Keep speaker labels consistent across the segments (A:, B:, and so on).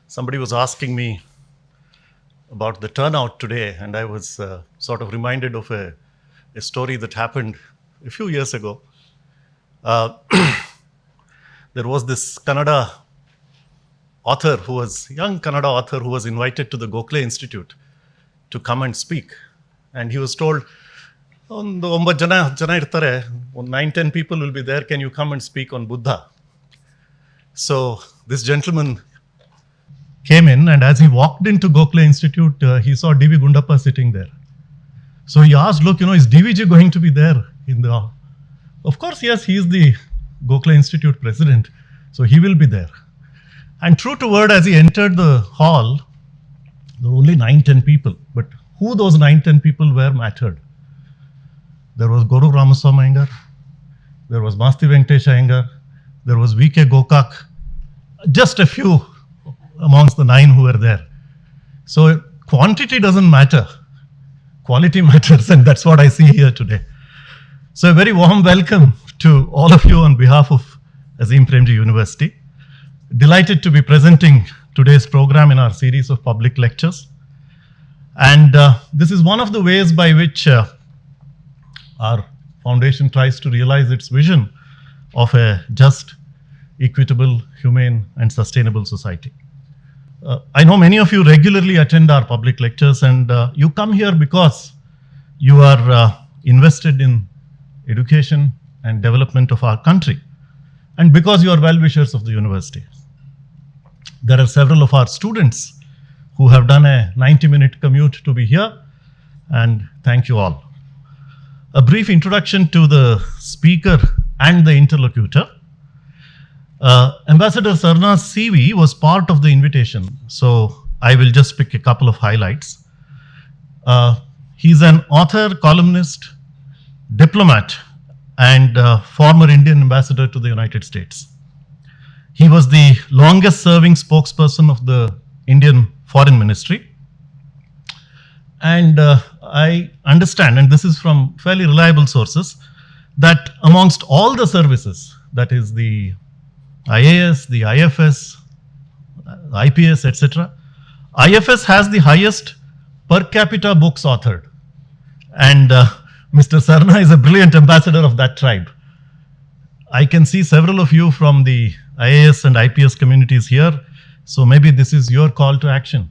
A: Somebody was asking me about the turnout today, and I was sort of reminded of a story that happened a few years ago. There was this Kannada author young Kannada author who was invited to the Gokhale Institute to come and speak. And he was told, ಒಂದು 9 ಜನ ಇರ್ತಾರೆ, 9-10 people will be there, can you come and speak on Buddha? So this gentleman came in, and as he walked into Gokhale Institute, he saw D.V. Gundappa sitting there. So he asked, look, is DVG going to be there in the... Of course, yes, he is the Gokhale Institute president, so he will be there. And true to word, as he entered the hall, there were only 9-10 people, but who those 9-10 people were mattered. There was Guru Ramaswamy Iyengar, there was Masti Venkatesh Iyengar, there was V.K. Gokak, just a few amongst the 9 who were there. So quantity doesn't matter, quality matters, and that's what I see here today. So a very warm welcome to all of you on behalf of Azim Premji University. Delighted to be presenting today's program in our series of public lectures. And this is one of the ways by which our foundation tries to realize its vision of a just, equitable, humane, and sustainable society. I know many of you regularly attend our public lectures, and you come here because you are invested in education and development of our country, and because you are well-wishers of the university. There are several of our students who have done a 90-minute commute to be here, and thank you all. A brief introduction to the speaker and the interlocutor. Ambassador Sarna's CV was part of the invitation, so I will just pick a couple of highlights. He's an author, columnist, diplomat, and former Indian ambassador to the United States. He was the longest serving spokesperson of the Indian Foreign Ministry. And I understand, and this is from fairly reliable sources, that amongst all the services, that is the IAS, the IFS, IPS, etc., IFS has the highest per capita books authored. And Mr. Sarna is a brilliant ambassador of that tribe. I can see several of you from the IAS and IPS communities here, so maybe this is your call to action.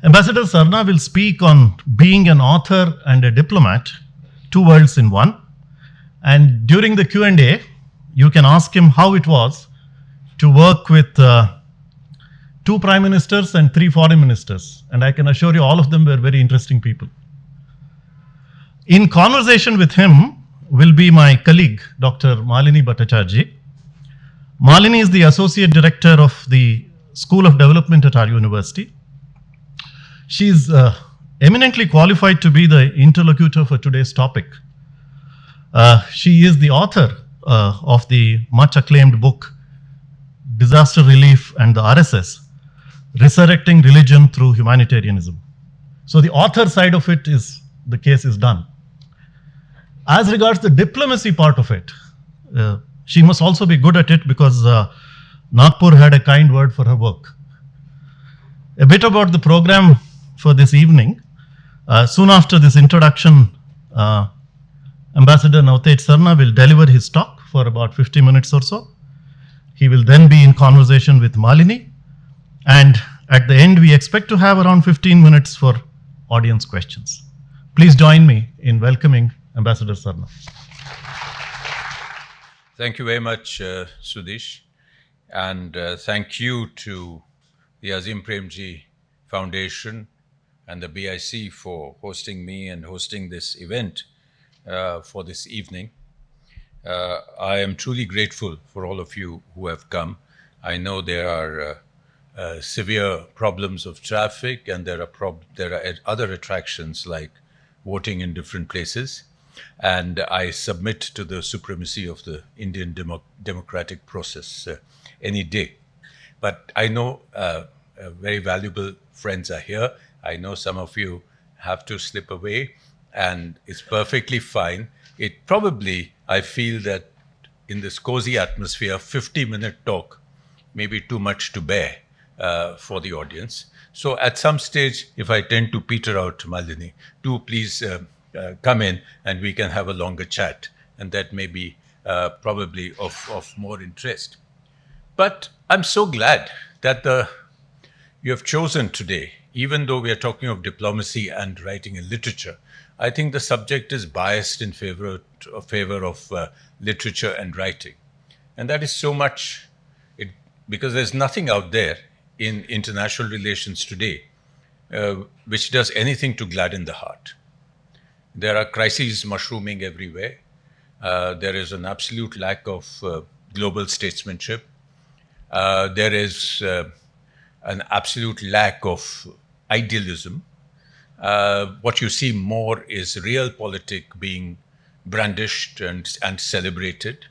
A: Ambassador Sarna will speak on being an author and a diplomat, 2 worlds in one. And during the Q&A, you can ask him how it was to work with 2 prime ministers and 3 foreign ministers. And I can assure you all of them were very interesting people. In conversation with him will be my colleague, Dr. Malini Bhattacharjee. Malini is the Associate Director of the School of Development at our university. She is eminently qualified to be the interlocutor for today's topic. She is the author of the much acclaimed book, Disaster Relief and the RSS, Resurrecting Religion Through Humanitarianism. So the author side of it is, the case is done. As regards the diplomacy part of it, she must also be good at it because Nagpur had a kind word for her work. A bit about the program for this evening. Soon after this introduction, Ambassador Navtej Sarna will deliver his talk for about 50 minutes or so. He will then be in conversation with Malini, and at the end we expect to have around 15 minutes for audience questions. Please join me in welcoming Ambassador Sarna.
B: Thank you very much, Sudish, and thank you to the Azim Premji Foundation and the BIC for hosting me and hosting this event for this evening. I am truly grateful for all of you who have come. I know there are severe problems of traffic, and there are other attractions like voting in different places. And I submit to the supremacy of the Indian democratic process any day. But I know very valuable friends are here. I know some of you have to slip away, and it's perfectly fine. It probably, I feel that in this cozy atmosphere, 50-minute talk maybe too much to bear for the audience. So at some stage, if I tend to peter out, Malini, do please come in and we can have a longer chat. And that may be probably of more interest. But I'm so glad that you have chosen today, even though we are talking of diplomacy and writing and literature. I think the subject is biased in favor of literature and writing. And that is so much, because there's nothing out there in international relations today which does anything to gladden the heart. There are crises mushrooming everywhere. There is an absolute lack of global statesmanship. There is an absolute lack of idealism. What you see more is realpolitik being brandished and celebrated.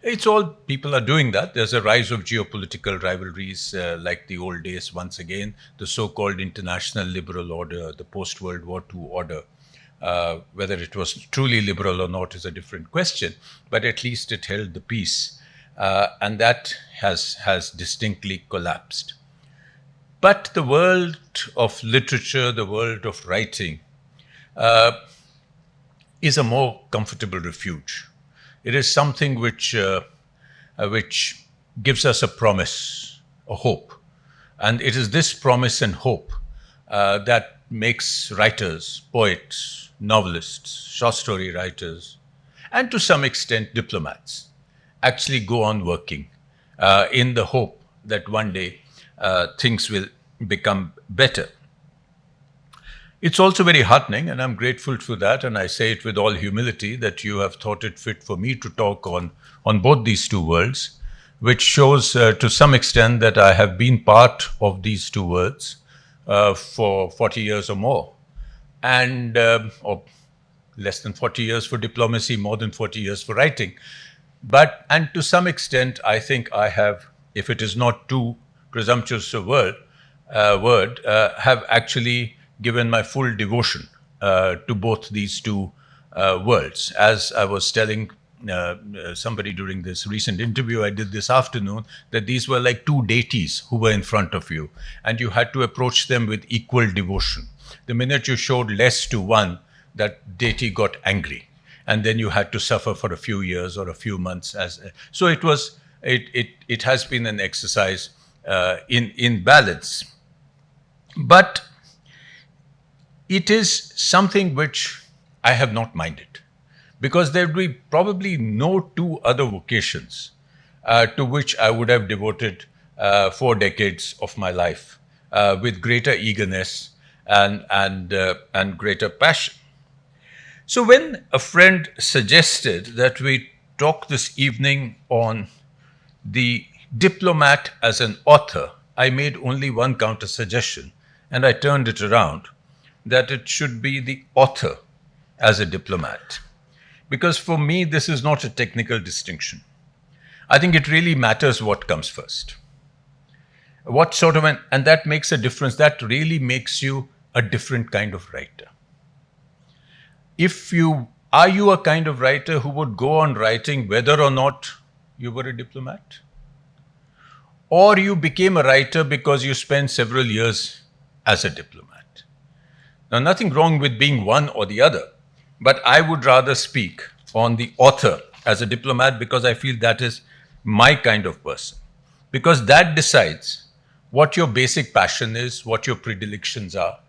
B: It's all, people are doing that. There's a rise of geopolitical rivalries like the old days once again, the so-called international liberal order, the post-World War II order. Whether it was truly liberal or not is a different question, but at least it held the peace. And that has distinctly collapsed. But the world of literature, the world of writing, is a more comfortable refuge. It is something which gives us a promise, a hope. And it is this promise and hope that makes writers, poets, novelists, short story writers, and to some extent diplomats, actually go on working in the hope that one day things will become better. It's also very heartening, and I'm grateful for that, and I say it with all humility, that you have thought it fit for me to talk on both these two worlds, which shows to some extent that I have been part of these two worlds for 40 years or more, and or less than 40 years for diplomacy, more than 40 years for writing. And to some extent, I think I have, if it is not too presumptuous a word, have actually given my full devotion to both these two worlds. As I was telling somebody during this recent interview I did this afternoon, that these were like two deities who were in front of you, and you had to approach them with equal devotion. The minute you showed less to one, that deity got angry, and then you had to suffer for a few years or a few months. So it has been an exercise in balance. But it is something which I have not minded, because there would be probably no two other vocations to which I would have devoted 4 decades of my life with greater eagerness and greater passion. So when a friend suggested that we talk this evening on the diplomat as an author, I made only one counter suggestion, and I turned it around, that it should be the author as a diplomat. Because for me, this is not a technical distinction. I think it really matters what comes first. What sort of and that makes a difference. That really makes you a different kind of writer. Are you a kind of writer who would go on writing whether or not you were a diplomat? Or you became a writer because you spent several years as a diplomat? Now, nothing wrong with being one or the other, but I would rather speak on the author as a diplomat, because I feel that is my kind of person. Because that decides what your basic passion is, what your predilections are,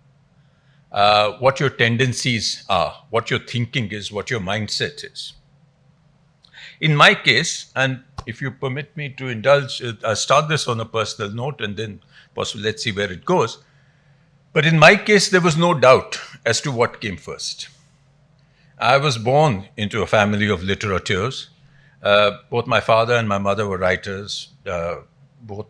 B: what your tendencies are, what your thinking is, what your mindset is. In my case, and if you permit me to indulge, start this on a personal note and then possibly let's see where it goes. But in my case, there was no doubt as to what came first. I was born into a family of literateurs. Both my father and my mother were writers. Both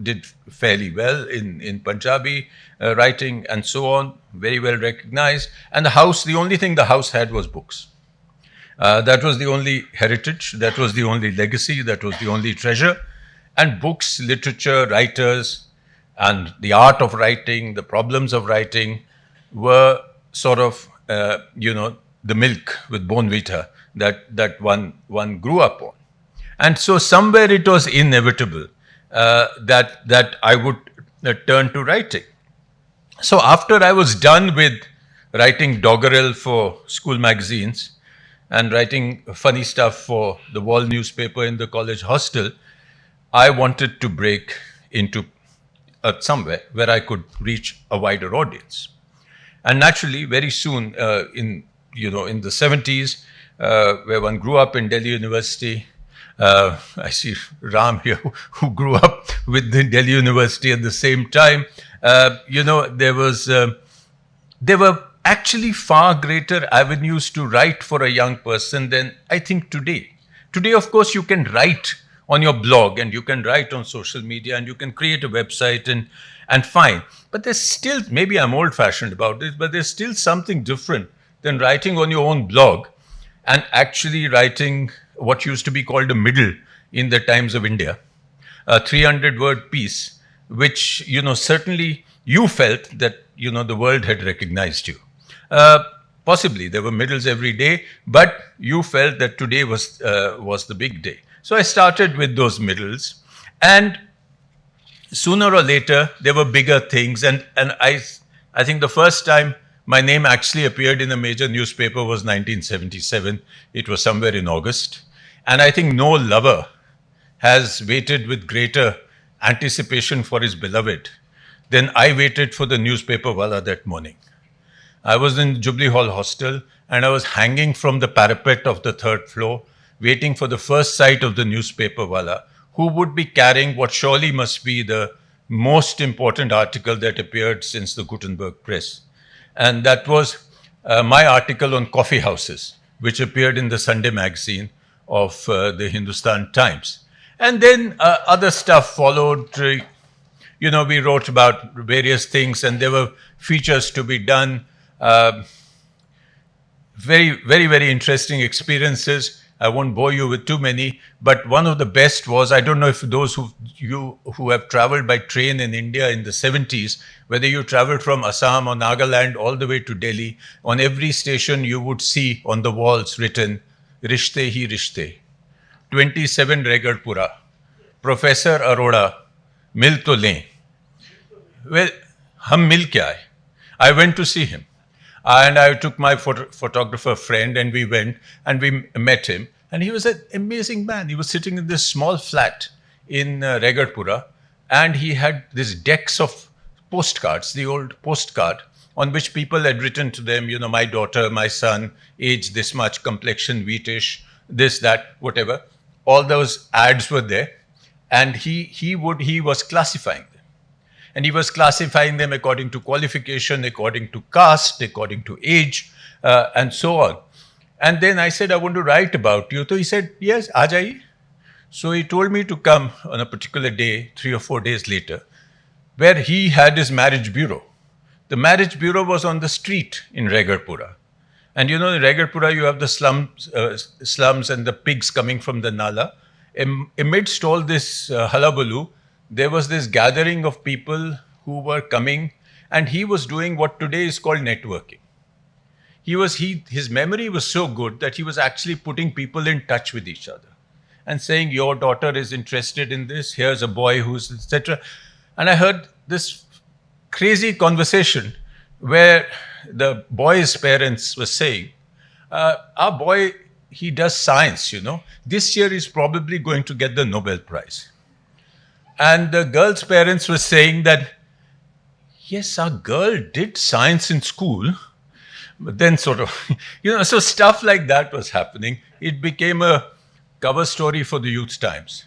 B: did fairly well in Punjabi writing and so on, very well recognized. And the only thing the house had was books. That was the only heritage, that was the only legacy, that was the only treasure. And books, literature, writers, and the art of writing, the problems of writing were sort of, the milk with Bonvita that one grew up on. And so somewhere it was inevitable that I would turn to writing. So after I was done with writing doggerel for school magazines and writing funny stuff for the wall newspaper in the college hostel, I wanted to break into somewhere where I could reach a wider audience. And naturally, very soon, in the 70s, where one grew up in Delhi University, I see Ram here, who grew up with the Delhi University at the same time. There were actually far greater avenues to write for a young person than I think today. Today, of course, you can write on your blog and you can write on social media and you can create a website and fine. But there's still, maybe I'm old-fashioned about this, but there's still something different than writing on your own blog and actually writing what used to be called a middle in the Times of India, a 300-word piece, which, certainly you felt that, the world had recognized you. Possibly there were middles every day, but you felt that today was the big day. So I started with those middles, and sooner or later there were bigger things, and I think the first time my name actually appeared in a major newspaper was 1977. It was somewhere in August, and I think no lover has waited with greater anticipation for his beloved than I waited for the newspaper wala that morning. I was in Jubilee Hall hostel and I was hanging from the parapet of the third floor, waiting for the first sight of the newspaper wala, who would be carrying what surely must be the most important article that appeared since the Gutenberg press. And that was my article on coffee houses, which appeared in the Sunday magazine of the Hindustan Times. And then other stuff followed. We wrote about various things and there were features to be done. Very, very, very interesting experiences. I won't bore you with too many, but one of the best was, I don't know if those who have traveled by train in India in the 70s, whether you traveled from Assam or Nagaland all the way to Delhi, on every station you would see on the walls written, Rishte hi Rishte, 27 Regarpura, Professor Arora, Mil to lein. Well, hum mil kya hai? I went to see him. And I took my photographer friend and we went and we met him. And he was an amazing man. He was sitting in this small flat in Regarpura and he had these decks of postcards, the old postcard, on which people had written to them, my daughter, my son, age this much, complexion wheatish, this, that, whatever. All those ads were there. And he was classifying them. And he was classifying them according to qualification, according to caste, according to age, and so on. And then I said, I want to write about you. So he said, yes, aa jaiye. So he told me to come on a particular day, 3 or 4 days later, where he had his marriage bureau. The marriage bureau was on the street in Regarpura. And in Regarpura, you have the slums and the pigs coming from the Nala. Amidst all this hullabaloo, there was this gathering of people who were coming, and he was doing what today is called networking. His memory was so good that he was actually putting people in touch with each other and saying, your daughter is interested in this, here's a boy who's, etc. And I heard this crazy conversation where the boy's parents were saying, our boy, he does science, This year he's probably going to get the Nobel Prize. And the girl's parents were saying that, yes, our girl did science in school, but then sort of, so stuff like that was happening. It became a cover story for the Youth Times.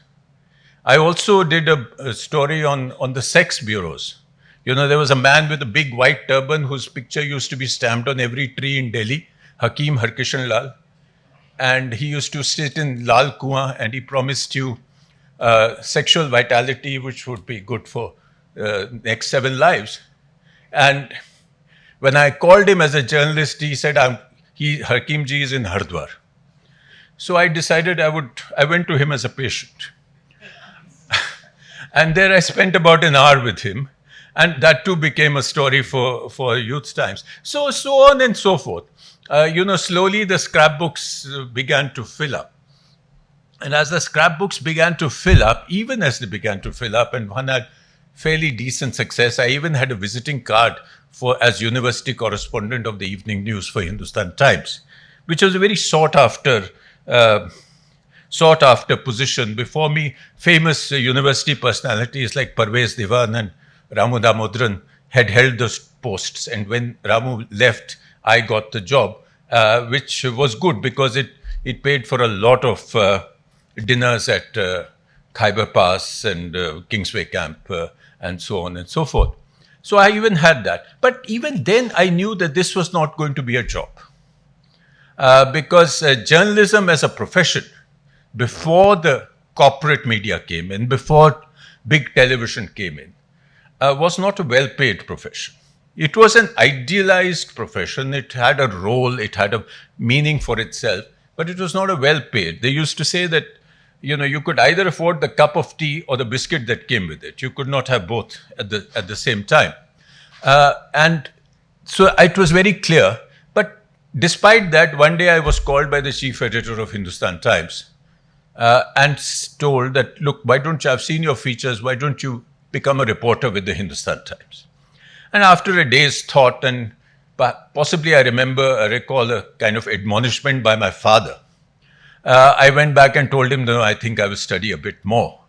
B: I also did a story on the sex bureaus. There was a man with a big white turban whose picture used to be stamped on every tree in Delhi, Hakim Harkishan Lal. And he used to sit in Lal Kuan and he promised you sexual vitality, which would be good for next 7 lives. And when I called him as a journalist, he said, Hakimji is in Hardwar. So I decided I went to him as a patient. And there I spent about an hour with him. And that too became a story for Youth Times. So on and so forth. Slowly the scrapbooks began to fill up. And as the scrapbooks began to fill up, even as they began to fill up, and one had fairly decent success, I even had a visiting card for as university correspondent of the evening news for Hindustan Times, which was a very sought after position. Before me, famous university personalities like Parvez Diwan and Ramu Damodran had held those posts. And when Ramu left, I got the job, which was good because it paid for a lot of dinners at Khyber Pass and Kingsway Camp and so on and so forth. So I even had that. But even then, I knew that this was not going to be a job. Because journalism as a profession, before the corporate media came in, before big television came in, was not a well-paid profession. It was an idealized profession. It had a role, it had a meaning for itself, but it was not a well-paid. They used to say that, you could either afford the cup of tea or the biscuit that came with it. You could not have both at the same time. And so it was very clear. But despite that, one day I was called by the chief editor of Hindustan Times and told that, look, why don't you, I've seen your features, why don't you become a reporter with the Hindustan Times? And after a day's thought, and possibly I recall a kind of admonishment by my father, I went back and told him, no, I think I will study a bit more.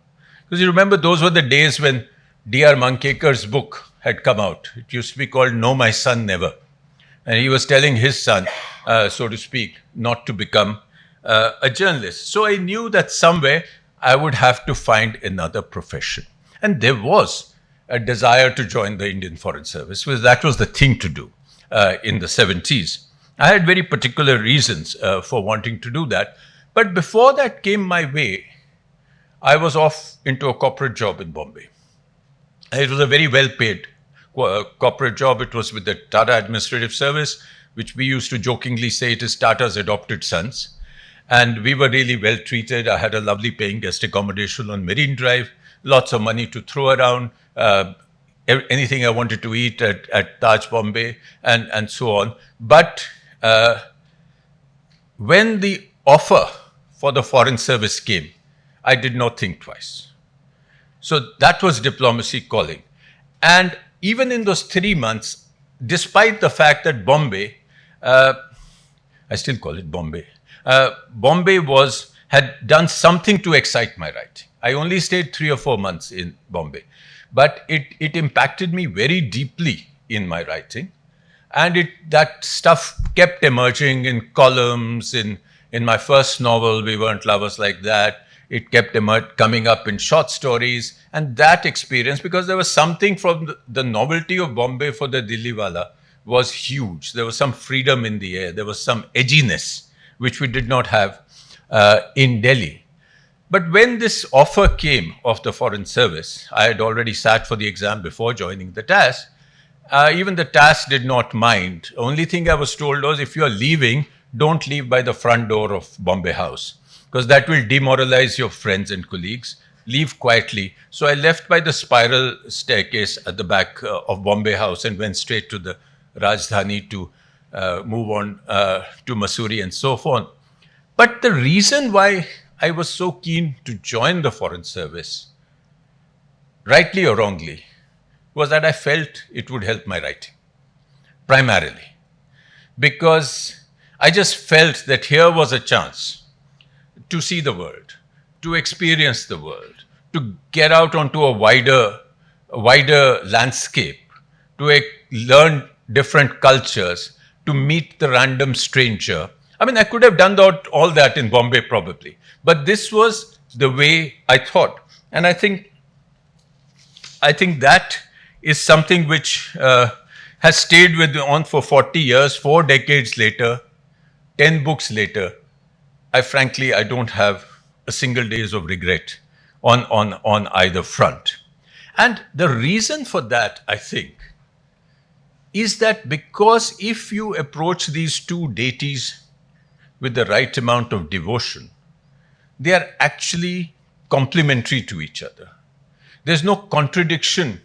B: Because you remember, those were the days when D.R. Mankekar's book had come out. It used to be called No, My Son, Never. And he was telling his son, so to speak, not to become a journalist. So I knew that somewhere I would have to find another profession. And there was a desire to join the Indian Foreign Service, because that was the thing to do in the 70s. I had very particular reasons for wanting to do that. But before that came my way, I was off into a corporate job in Bombay. It was a very well-paid corporate job. It was with the Tata Administrative Service, which we used to jokingly say it is Tata's adopted sons. And we were really well treated. I had a lovely paying guest accommodation on Marine Drive, lots of money to throw around, anything I wanted to eat at Taj Bombay, and so on. But when the offer for the Foreign Service came, I did not think twice. So that was diplomacy calling. And even in those 3 months, despite the fact that Bombay, I still call it Bombay, Bombay had done something to excite my writing. I only stayed 3 or 4 months in Bombay, but it impacted me very deeply in my writing. And that stuff kept emerging in columns. In my first novel, We Weren't Lovers Like That, it kept coming up in short stories. And that experience, because there was something from the novelty of Bombay for the Dilliwala, was huge. There was some freedom in the air. There was some edginess, which we did not have in Delhi. But when this offer came of the Foreign Service, I had already sat for the exam before joining the TAS. Even the TAS did not mind. Only thing I was told was, if you are leaving, don't leave by the front door of Bombay House, because that will demoralize your friends and colleagues. Leave quietly. So I left by the spiral staircase at the back of Bombay House and went straight to the Rajdhani to move on to Mussoorie and so on. But the reason why I was so keen to join the Foreign Service, rightly or wrongly, was that I felt it would help my writing, primarily. Because I just felt that here was a chance to see the world, to experience the world, to get out onto a wider landscape, to learn different cultures, to meet the random stranger. I mean, I could have done all that in Bombay probably, but this was the way I thought. And I think that is something which has stayed on for 40 years, 4 decades later, 10 books later. I don't have a single days of regret on either front. And the reason for that, I think, is that because if you approach these two deities with the right amount of devotion, they are actually complementary to each other. There's no contradiction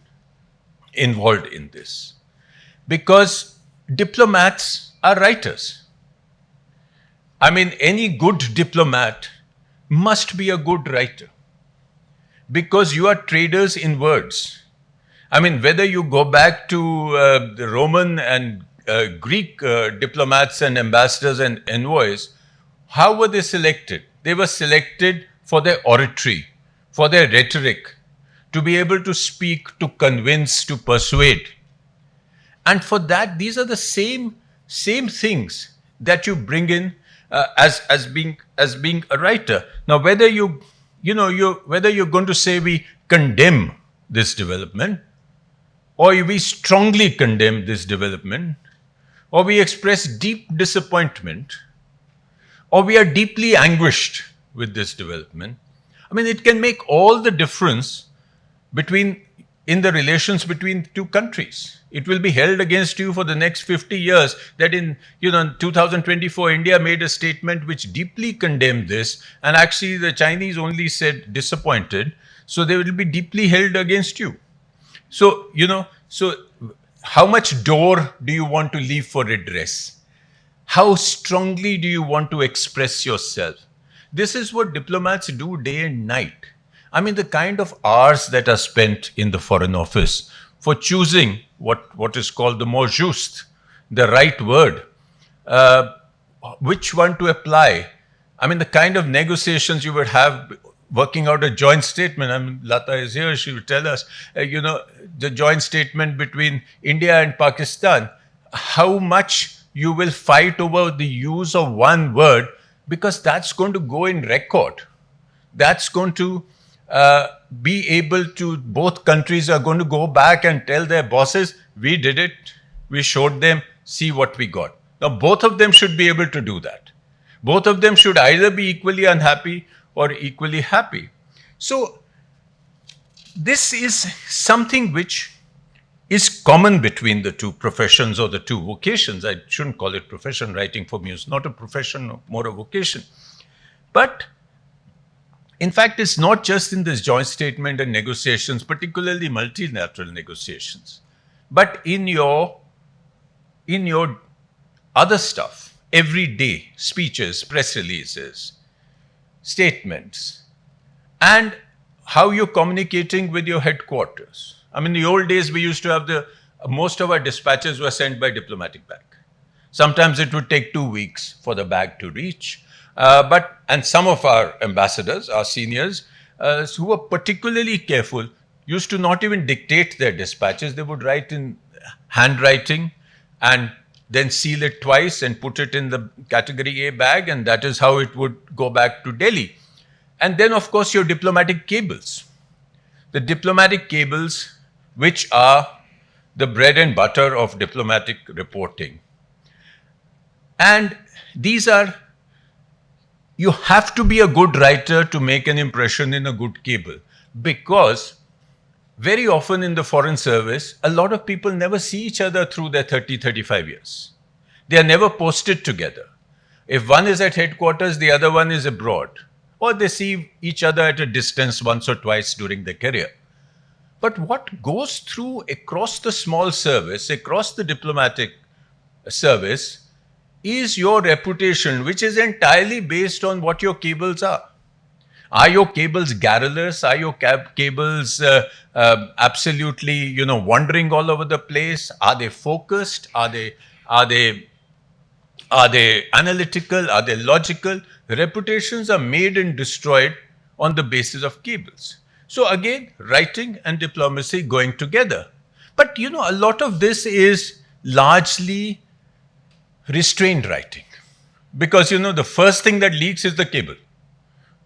B: involved in this, because diplomats are writers. I mean, any good diplomat must be a good writer, because you are traders in words. I mean, whether you go back to the Roman and Greek diplomats and ambassadors and envoys, how were they selected? They were selected for their oratory, for their rhetoric, to be able to speak, to convince, to persuade. And for that, these are the same things that you bring in as being a writer. Now, whether whether you're going to say we condemn this development, or we strongly condemn this development, or we express deep disappointment, or we are deeply anguished with this development, I mean, it can make all the difference in the relations between two countries. It will be held against you for the next 50 years that in 2024, India made a statement which deeply condemned this, and actually the Chinese only said disappointed, so they will be deeply held against you. So, so how much door do you want to leave for redress? How strongly do you want to express yourself? This is what diplomats do day and night. I mean, the kind of hours that are spent in the Foreign Office for choosing what is called the mot juste, the right word, which one to apply. I mean, the kind of negotiations you would have working out a joint statement. I mean, Lata is here, she will tell us, the joint statement between India and Pakistan, how much you will fight over the use of one word, because that's going to go in record. That's going to be able to, both countries are going to go back and tell their bosses, we did it, we showed them, see what we got. Now, both of them should be able to do that. Both of them should either be equally unhappy or equally happy. So, this is something which is common between the two professions or the two vocations. I shouldn't call it profession. Writing for me is not a profession, more a vocation. But in fact, it's not just in this joint statement and negotiations, particularly multilateral negotiations, but in your other stuff, everyday speeches, press releases, statements, and how you're communicating with your headquarters. I mean, in the old days, we used to have most of our dispatches were sent by diplomatic bag. Sometimes it would take 2 weeks for the bag to reach. And some of our ambassadors, our seniors, who were particularly careful, used to not even dictate their dispatches. They would write in handwriting and then seal it twice and put it in the category A bag, and that is how it would go back to Delhi. And then, of course, your diplomatic cables. The diplomatic cables, which are the bread and butter of diplomatic reporting. And these are, you have to be a good writer to make an impression in a good cable, because very often in the foreign service, a lot of people never see each other through their 30, 35 years. They are never posted together. If one is at headquarters, the other one is abroad, or they see each other at a distance once or twice during their career. But what goes through across the small service, across the diplomatic service, is your reputation, which is entirely based on what your cables are. Are your cables garrulous? Are your cables absolutely, wandering all over the place? Are they focused? Are they analytical? Are they logical? Reputations are made and destroyed on the basis of cables. So again, writing and diplomacy going together. But a lot of this is largely restrained writing, because the first thing that leaks is the cable,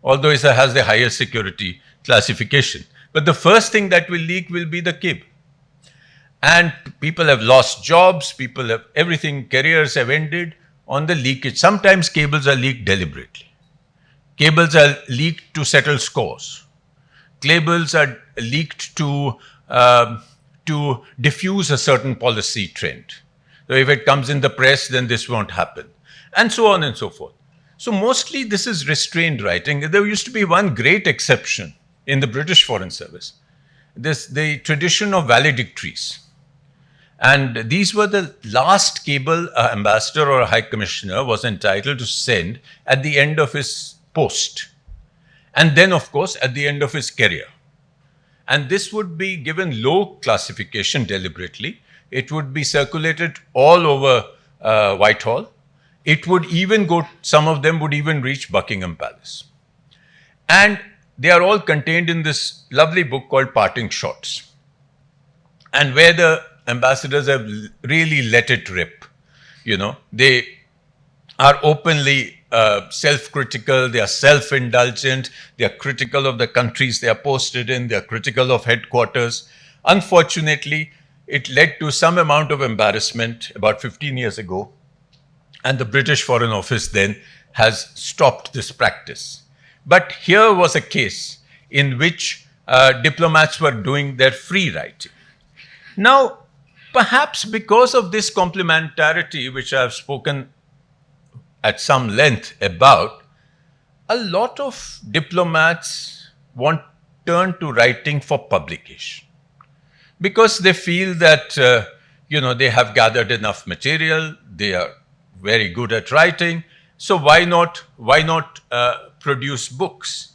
B: although it has the highest security classification. But the first thing that will leak will be the cable. And people have lost jobs, people have everything, careers have ended on the leakage. Sometimes cables are leaked deliberately. Cables are leaked to settle scores. Cables are leaked to diffuse a certain policy trend. So if it comes in the press, then this won't happen, and so on and so forth. So mostly this is restrained writing. There used to be one great exception in the British Foreign Service, the tradition of valedictories. And these were the last cable an ambassador or a high commissioner was entitled to send at the end of his post. and then, of course, at the end of his career. And this would be given low classification deliberately. It would be circulated all over Whitehall. It would even go, some of them would even reach Buckingham Palace. And they are all contained in this lovely book called Parting Shots, and where the ambassadors have really let it rip. You know, they are openly self-critical, they are self-indulgent, they are critical of the countries they are posted in, they are critical of headquarters. Unfortunately, it led to some amount of embarrassment about 15 years ago, and the British Foreign Office then has stopped this practice. But here was a case in which diplomats were doing their free writing. Now, perhaps because of this complementarity, which I have spoken at some length about, a lot of diplomats turn to writing for publication because they feel that they have gathered enough material, they are very good at writing, so why not produce books?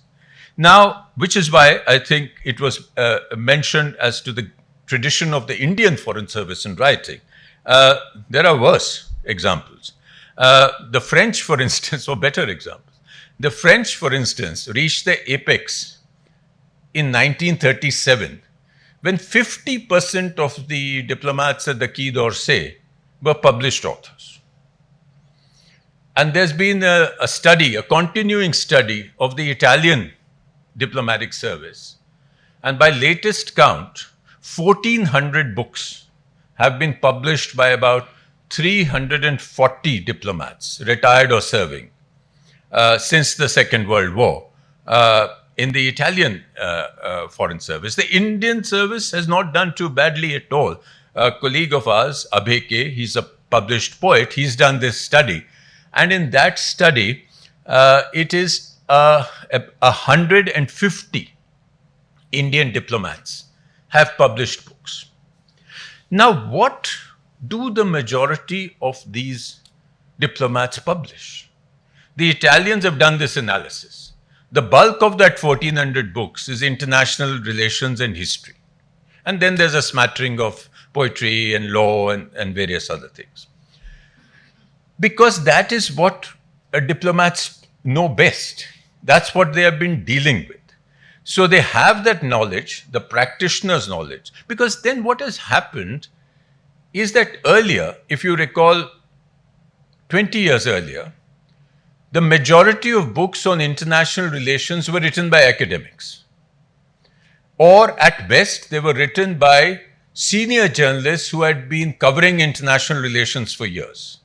B: Now, which is why I think it was mentioned as to the tradition of the Indian Foreign Service in writing. There are worse examples. The French, for instance, or better examples. The French, for instance, reached their apex in 1937 when 50% of the diplomats at the Quai d'Orsay were published authors. And there's been a study, a continuing study of the Italian diplomatic service. And by latest count, 1,400 books have been published by about 340 diplomats, retired or serving, since the Second World War in the Italian Foreign Service. The Indian service has not done too badly at all. A colleague of ours, Abheke, he's a published poet, he's done this study. And in that study, it is 150 Indian diplomats have published books. Now, what do the majority of these diplomats publish? The Italians have done this analysis. The bulk of that 1,400 books is international relations and history. And then there's a smattering of poetry and law and various other things. Because that is what diplomats know best. That's what they have been dealing with. So they have that knowledge, the practitioner's knowledge. Because then what has happened is that earlier, if you recall, 20 years earlier, the majority of books on international relations were written by academics. Or at best, they were written by senior journalists who had been covering international relations for years.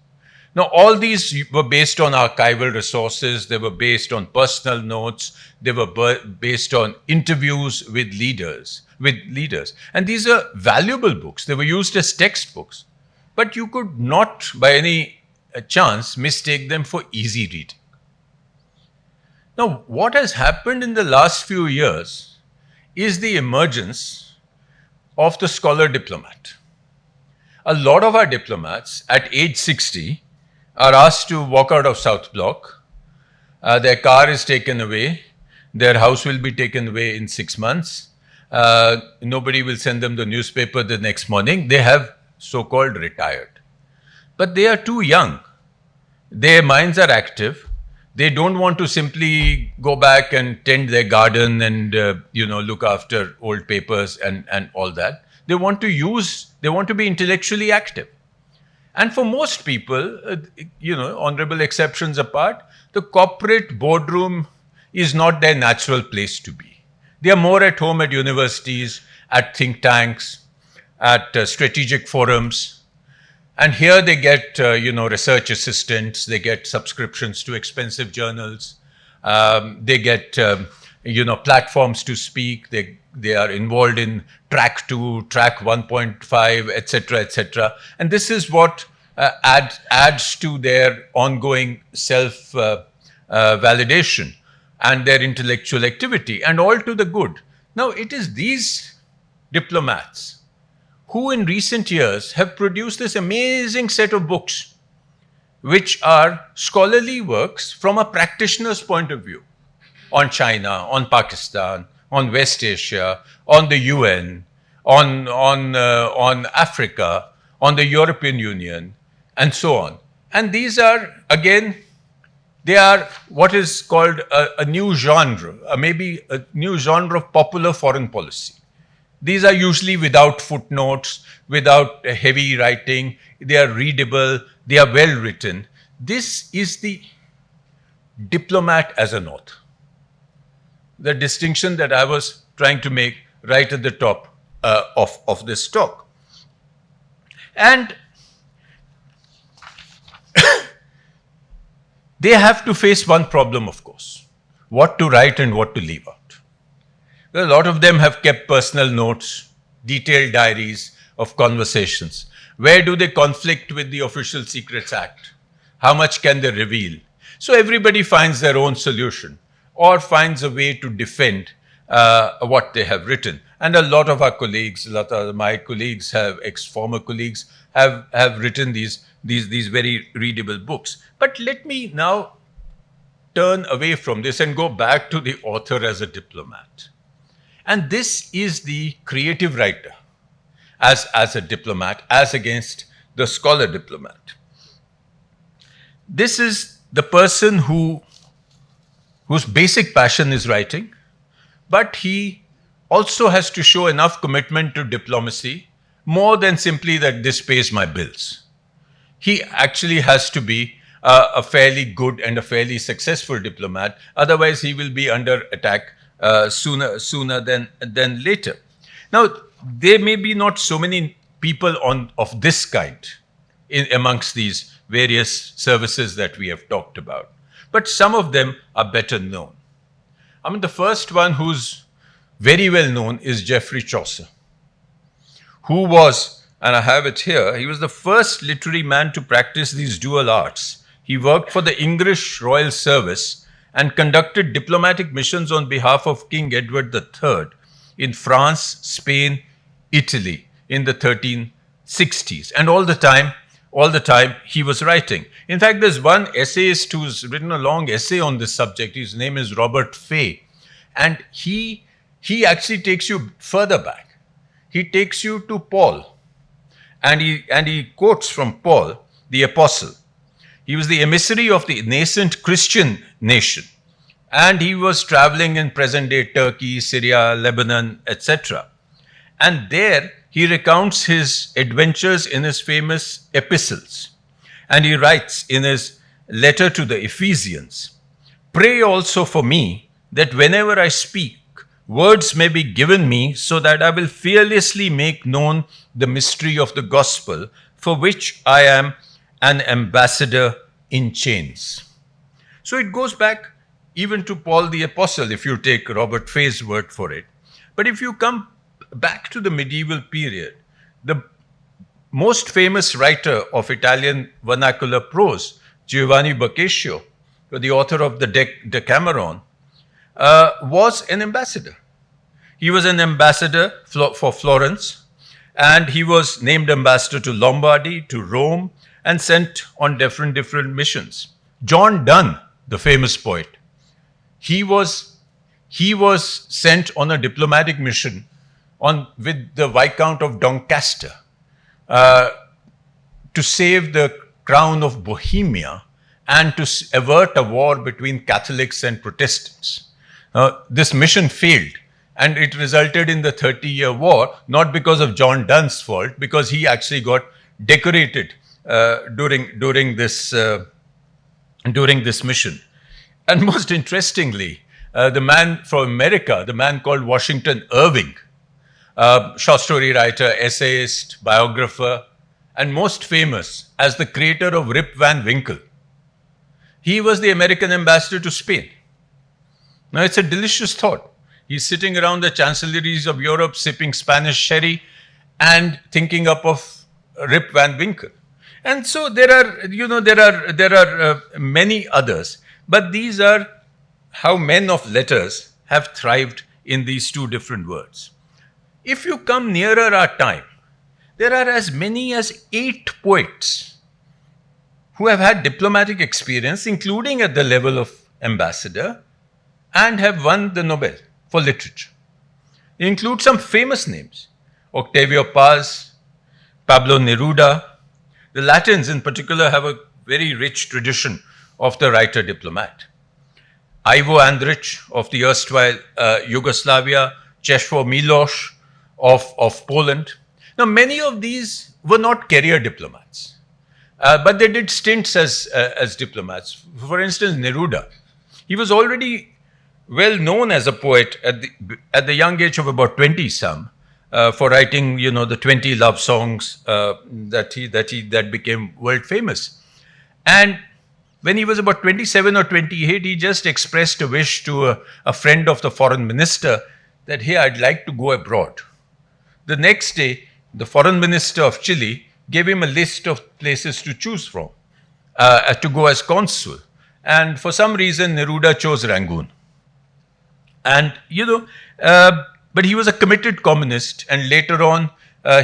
B: Now, all these were based on archival resources, they were based on personal notes, they were based on interviews with leaders. And these are valuable books. They were used as textbooks. But you could not, by any chance, mistake them for easy reading. Now, what has happened in the last few years is the emergence of the scholar diplomat. A lot of our diplomats at age 60 are asked to walk out of South Block. Their car is taken away. Their house will be taken away in 6 months. Nobody will send them the newspaper the next morning. They have so-called retired. But they are too young. Their minds are active. They don't want to simply go back and tend their garden and look after old papers and all that. They want to be intellectually active. And for most people, honorable exceptions apart, the corporate boardroom is not their natural place to be. They are more at home at universities, at think tanks, at strategic forums. And here they get, research assistants, they get subscriptions to expensive journals, they get, platforms to speak, they are involved in track 2, track 1.5, etc., etc. And this is what adds to their ongoing self-validation and their intellectual activity, and all to the good. Now, it is these diplomats who in recent years have produced this amazing set of books, which are scholarly works from a practitioner's point of view. on China, on Pakistan, on West Asia, on the UN, on Africa, on the European Union, and so on. And these are, again, they are what is called a new genre, maybe a new genre of popular foreign policy. These are usually without footnotes, without heavy writing. They are readable, they are well written. This is the diplomat as an author. The distinction that I was trying to make right at the top of this talk. And they have to face one problem, of course: what to write and what to leave out. A lot of them have kept personal notes, detailed diaries of conversations. Where do they conflict with the Official Secrets Act? How much can they reveal? So everybody finds their own solution or finds a way to defend what they have written. And a lot of our colleagues, a lot of my colleagues former colleagues have written these very readable books. But let me now turn away from this and go back to the author as a diplomat. And this is the creative writer as a diplomat, as against the scholar diplomat. This is the person whose basic passion is writing, but he also has to show enough commitment to diplomacy, more than simply that this pays my bills. He actually has to be a fairly good and a fairly successful diplomat. Otherwise, he will be under attack sooner than later. Now, there may be not so many people of this kind amongst these various services that we have talked about, but some of them are better known. I mean, the first one who's very well known is Geoffrey Chaucer, who was, and I have it here, he was the first literary man to practice these dual arts. He worked for the English royal service and conducted diplomatic missions on behalf of King Edward III in France, Spain, Italy in the 1360s. And all the time he was writing. In fact, there's one essayist who's written a long essay on this subject. His name is Robert Fay. And he actually takes you further back. He takes you to Paul. And he quotes from Paul, the apostle. He was the emissary of the nascent Christian nation. And he was traveling in present-day Turkey, Syria, Lebanon, etc. And there he recounts his adventures in his famous epistles. And he writes in his letter to the Ephesians, "Pray also for me, that whenever I speak, words may be given me, so that I will fearlessly make known the mystery of the gospel, for which I am an ambassador in chains." So it goes back even to Paul the Apostle, if you take Robert Fay's word for it. But if you come back to the medieval period, the most famous writer of Italian vernacular prose, Giovanni Boccaccio, the author of the Decameron, was an ambassador. He was an ambassador for Florence, and he was named ambassador to Lombardy, to Rome, and sent on different missions. John Donne, the famous poet, he was sent on a diplomatic mission with the Viscount of Doncaster to save the crown of Bohemia and to avert a war between Catholics and Protestants. This mission failed, and it resulted in the 30-year War, not because of John Donne's fault, because he actually got decorated during this mission. And most interestingly, the man from America, the man called Washington Irving, short story writer, essayist, biographer, and most famous as the creator of Rip Van Winkle, he was the American ambassador to Spain. Now, it's a delicious thought. He's sitting around the chancelleries of Europe, sipping Spanish sherry and thinking up of Rip Van Winkle. And so there are many others, but these are how men of letters have thrived in these two different words. If you come nearer our time, there are as many as 8 poets who have had diplomatic experience, including at the level of ambassador, and have won the Nobel for literature. They include some famous names: Octavio Paz, Pablo Neruda. The Latins in particular have a very rich tradition of the writer diplomat. Ivo Andrić of the erstwhile Yugoslavia, Czesław Milosz of Poland. Now, many of these were not career diplomats, but they did stints as diplomats. For instance, Neruda. He was already well known as a poet at the young age of about 20-some for writing, the 20 love songs that became world famous. And when he was about 27 or 28, he just expressed a wish to a friend of the foreign minister that, hey, I'd like to go abroad. The next day, the foreign minister of Chile gave him a list of places to choose from to go as consul. And for some reason, Neruda chose Rangoon. And, but he was a committed communist, and later on,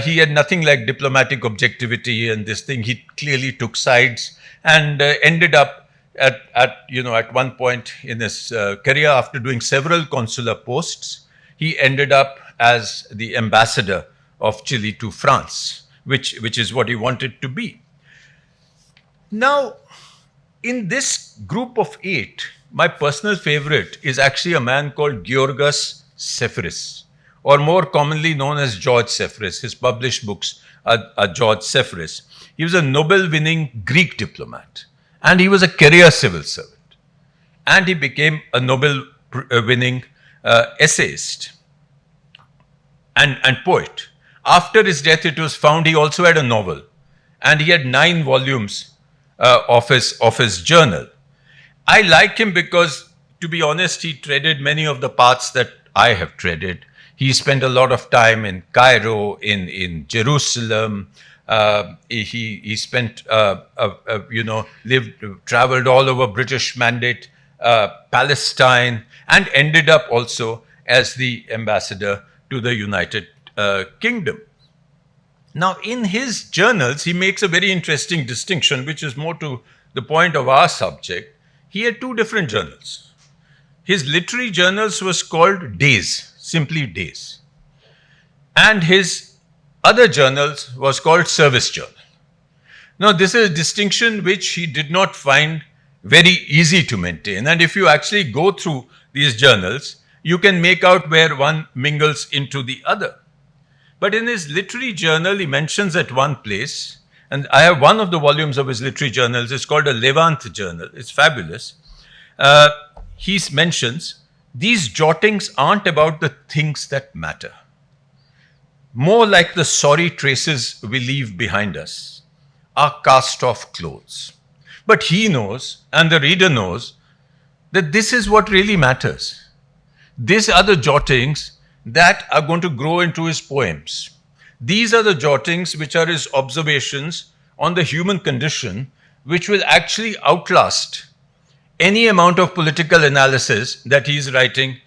B: he had nothing like diplomatic objectivity and this thing. He clearly took sides and ended up at one point in his career, after doing several consular posts, he ended up as the ambassador of Chile to France, which is what he wanted to be. Now, in this group of 8, my personal favorite is actually a man called Georgas Seferis, or more commonly known as George Seferis. His published books are George Seferis. He was a Nobel-winning Greek diplomat, and he was a career civil servant. And he became a Nobel-winning essayist and poet. After his death, it was found he also had a novel, and he had 9 volumes of his journal. I like him because, to be honest, he treaded many of the paths that I have treaded. He spent a lot of time in Cairo, in Jerusalem. He spent, traveled all over British Mandate, Palestine, and ended up also as the ambassador to the United Kingdom. Now, in his journals, he makes a very interesting distinction, which is more to the point of our subject. He had 2 different journals. His literary journals was called Days, simply Days. And his other journals was called Service Journal. Now, this is a distinction which he did not find very easy to maintain. And if you actually go through these journals, you can make out where one mingles into the other. But in his literary journal, he mentions at one place, and I have one of the volumes of his literary journals, it's called a Levant journal, it's fabulous. He mentions, these jottings aren't about the things that matter, more like the sorry traces we leave behind us, our cast-off clothes. But he knows, and the reader knows, that this is what really matters. These are the jottings that are going to grow into his poems. These are the jottings which are his observations on the human condition, which will actually outlast any amount of political analysis that he's writing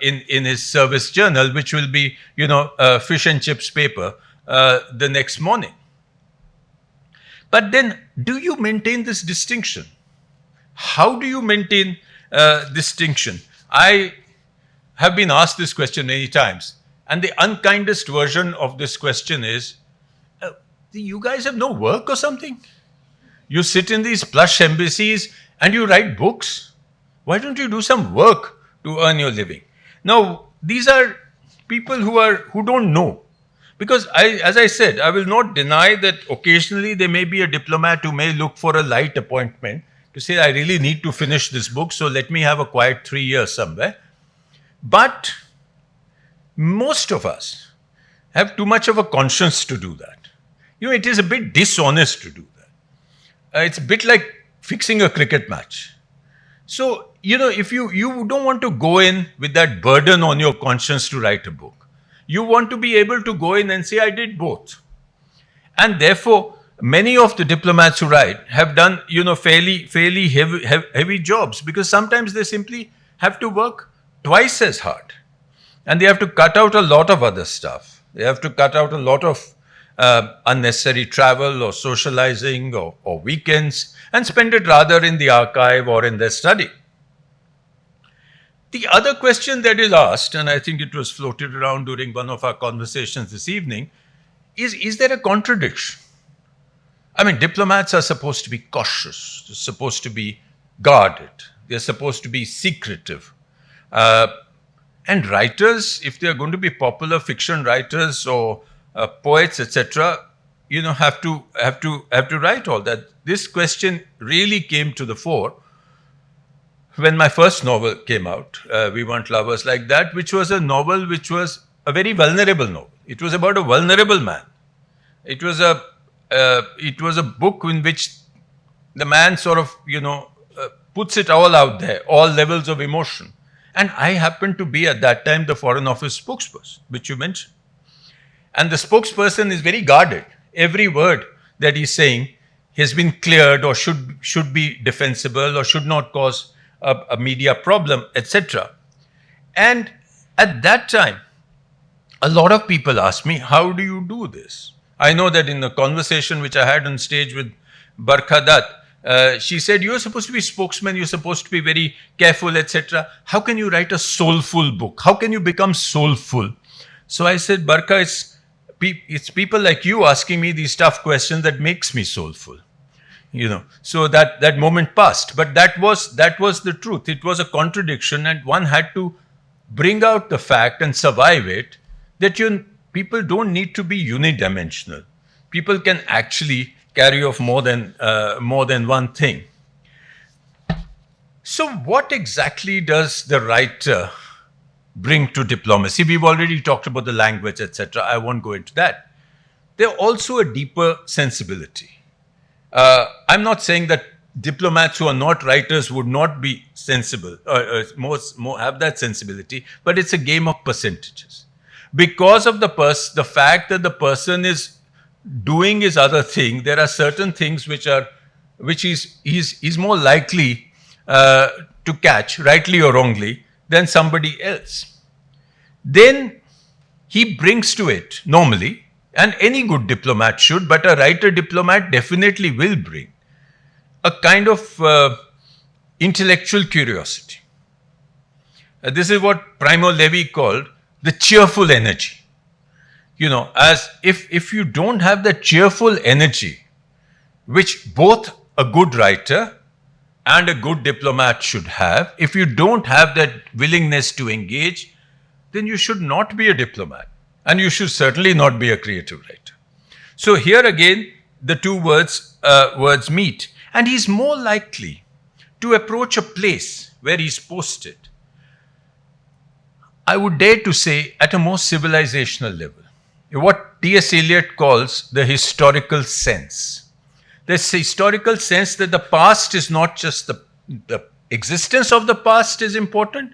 B: in his service journal, which will be, fish and chips paper the next morning. But then, do you maintain this distinction? How do you maintain distinction? I have been asked this question many times, and the unkindest version of this question is, you guys have no work or something? You sit in these plush embassies and you write books? Why don't you do some work to earn your living? Now, these are people who don't know. Because as I said, I will not deny that occasionally there may be a diplomat who may look for a light appointment to say, I really need to finish this book, so let me have a quiet 3 years somewhere. But most of us have too much of a conscience to do that. It is a bit dishonest to do that. It's a bit like fixing a cricket match. So, if you don't want to go in with that burden on your conscience to write a book. You want to be able to go in and say, I did both. And therefore, many of the diplomats who write have done, fairly heavy jobs, because sometimes they simply have to work twice as hard. And they have to cut out a lot of other stuff. They have to cut out a lot of unnecessary travel or socializing or weekends, and spend it rather in the archive or in their study. The other question that is asked, and I think it was floated around during one of our conversations this evening, is there a contradiction? I mean, diplomats are supposed to be cautious, they're supposed to be guarded, they're supposed to be secretive. And writers, if they're going to be popular fiction writers or poets, etc., have to write all that. This question really came to the fore when my first novel came out, We Weren't Lovers Like That, which was a novel which was a very vulnerable novel. It was about a vulnerable man. It was a book in which the man sort of, puts it all out there, all levels of emotion. And I happened to be at that time the Foreign Office spokesperson, which you mentioned. And the spokesperson is very guarded. Every word that he's saying has been cleared or should be defensible or should not cause a media problem, etc. And at that time, a lot of people asked me, how do you do this? I know that in the conversation which I had on stage with Barkha Dutt, she said, you're supposed to be spokesman, you're supposed to be very careful, etc. How can you write a soulful book? How can you become soulful? So I said, Barkha, it's people like you asking me these tough questions that makes me soulful. So that moment passed. But that was the truth. It was a contradiction, and one had to bring out the fact and survive it, that people don't need to be unidimensional. People can actually carry off more than one thing. So what exactly does the writer bring to diplomacy? We've already talked about the language, etc. I won't go into that. There's also a deeper sensibility. I'm not saying that diplomats who are not writers would not be sensible, more have that sensibility, but it's a game of percentages. Because of the fact that the person is doing his other thing, there are certain things which he's more likely to catch, rightly or wrongly, than somebody else. Then he brings to it, normally, and any good diplomat should, but a writer diplomat definitely will bring a kind of intellectual curiosity. This is what Primo Levi called the cheerful energy. As if you don't have that cheerful energy, which both a good writer and a good diplomat should have, if you don't have that willingness to engage, then you should not be a diplomat. And you should certainly not be a creative writer. So here again, the two words meet. And he's more likely to approach a place where he's posted, I would dare to say, at a more civilizational level. What T.S. Eliot calls the historical sense. This historical sense that the past is not just the existence of the past is important,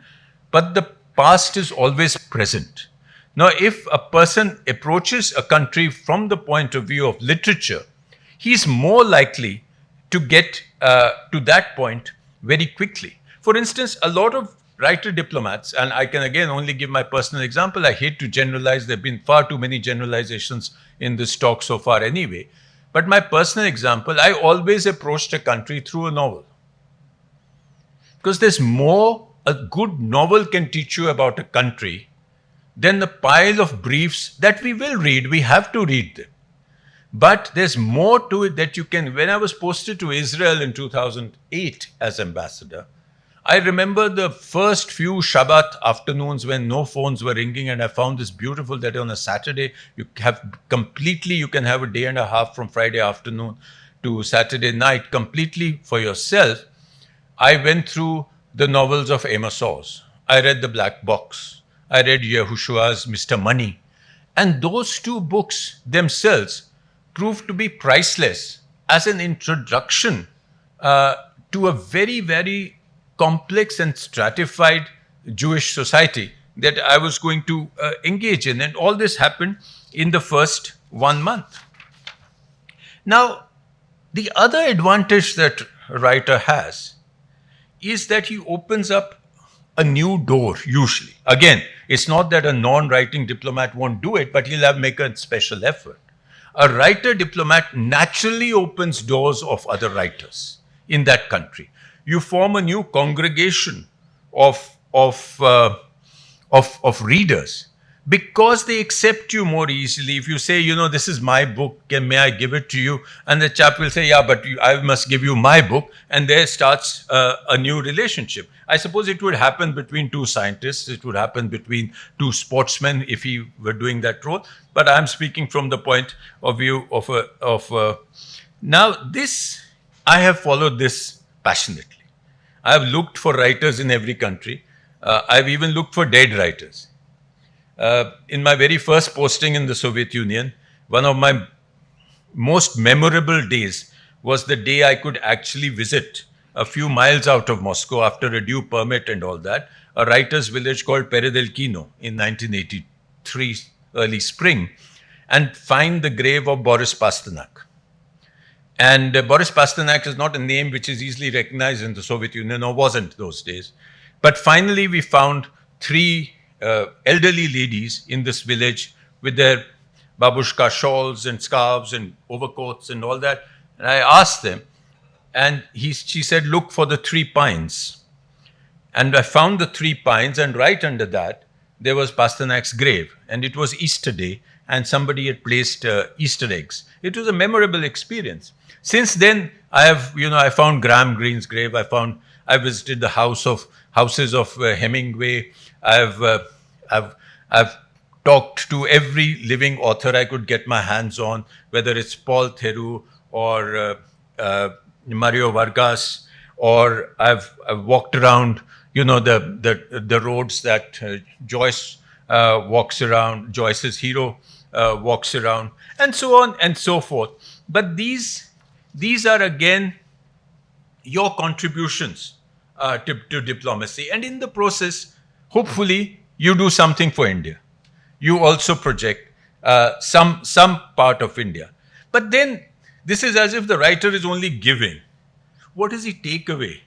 B: but the past is always present. Now, if a person approaches a country from the point of view of literature, he's more likely to get to that point very quickly. For instance, a lot of writer diplomats, and I can again only give my personal example, I hate to generalize, there have been far too many generalizations in this talk so far anyway, but my personal example, I always approached a country through a novel. Because there's more a good novel can teach you about a country than the pile of briefs that we will read. We have to read them. But there's more to it that you can. When I was posted to Israel in 2008 as ambassador, I remember the first few Shabbat afternoons when no phones were ringing, and I found this beautiful that on a Saturday, you can have a day and a half from Friday afternoon to Saturday night completely for yourself. I went through the novels of Amos Oz. I read The Black Box. I read Yehushua's Mr. Money. And those two books themselves proved to be priceless as an introduction to a very, very complex and stratified Jewish society that I was going to engage in. And all this happened in the first 1 month. Now, the other advantage that a writer has is that he opens up a new door, usually. Again, it's not that a non-writing diplomat won't do it, but he'll make a special effort. A writer diplomat naturally opens doors of other writers in that country. You form a new congregation of of, of readers, because they accept you more easily. If you say, this is my book, may I give it to you? And the chap will say, yeah, but I must give you my book. And there starts a new relationship. I suppose it would happen between two scientists. It would happen between two sportsmen if he were doing that role. But I'm speaking from the point of view of now this, I have followed this passionately. I have looked for writers in every country. I've even looked for dead writers. In my very first posting in the Soviet Union, one of my most memorable days was the day I could actually visit a few miles out of Moscow after a due permit and all that, a writer's village called Peredelkino in 1983, early spring, and find the grave of Boris Pasternak. And Boris Pasternak is not a name which is easily recognized in the Soviet Union, or wasn't those days. But finally we found three elderly ladies in this village with their babushka shawls and scarves and overcoats and all that. And I asked them, and she said, look for the 3 pines. And I found the 3 pines, and right under that, there was Pasternak's grave. And it was Easter Day, and somebody had placed Easter eggs. It was a memorable experience. Since then, I found Graham Greene's grave. I visited the houses of Hemingway. I've talked to every living author I could get my hands on, whether it's Paul Theroux or Mario Vargas, or I've walked around, the roads that Joyce walks around, Joyce's hero walks around, and so on and so forth. But these are again your contributions to diplomacy, and in the process, hopefully, you do something for India. You also project some part of India. But then this is as if the writer is only giving. What does he take away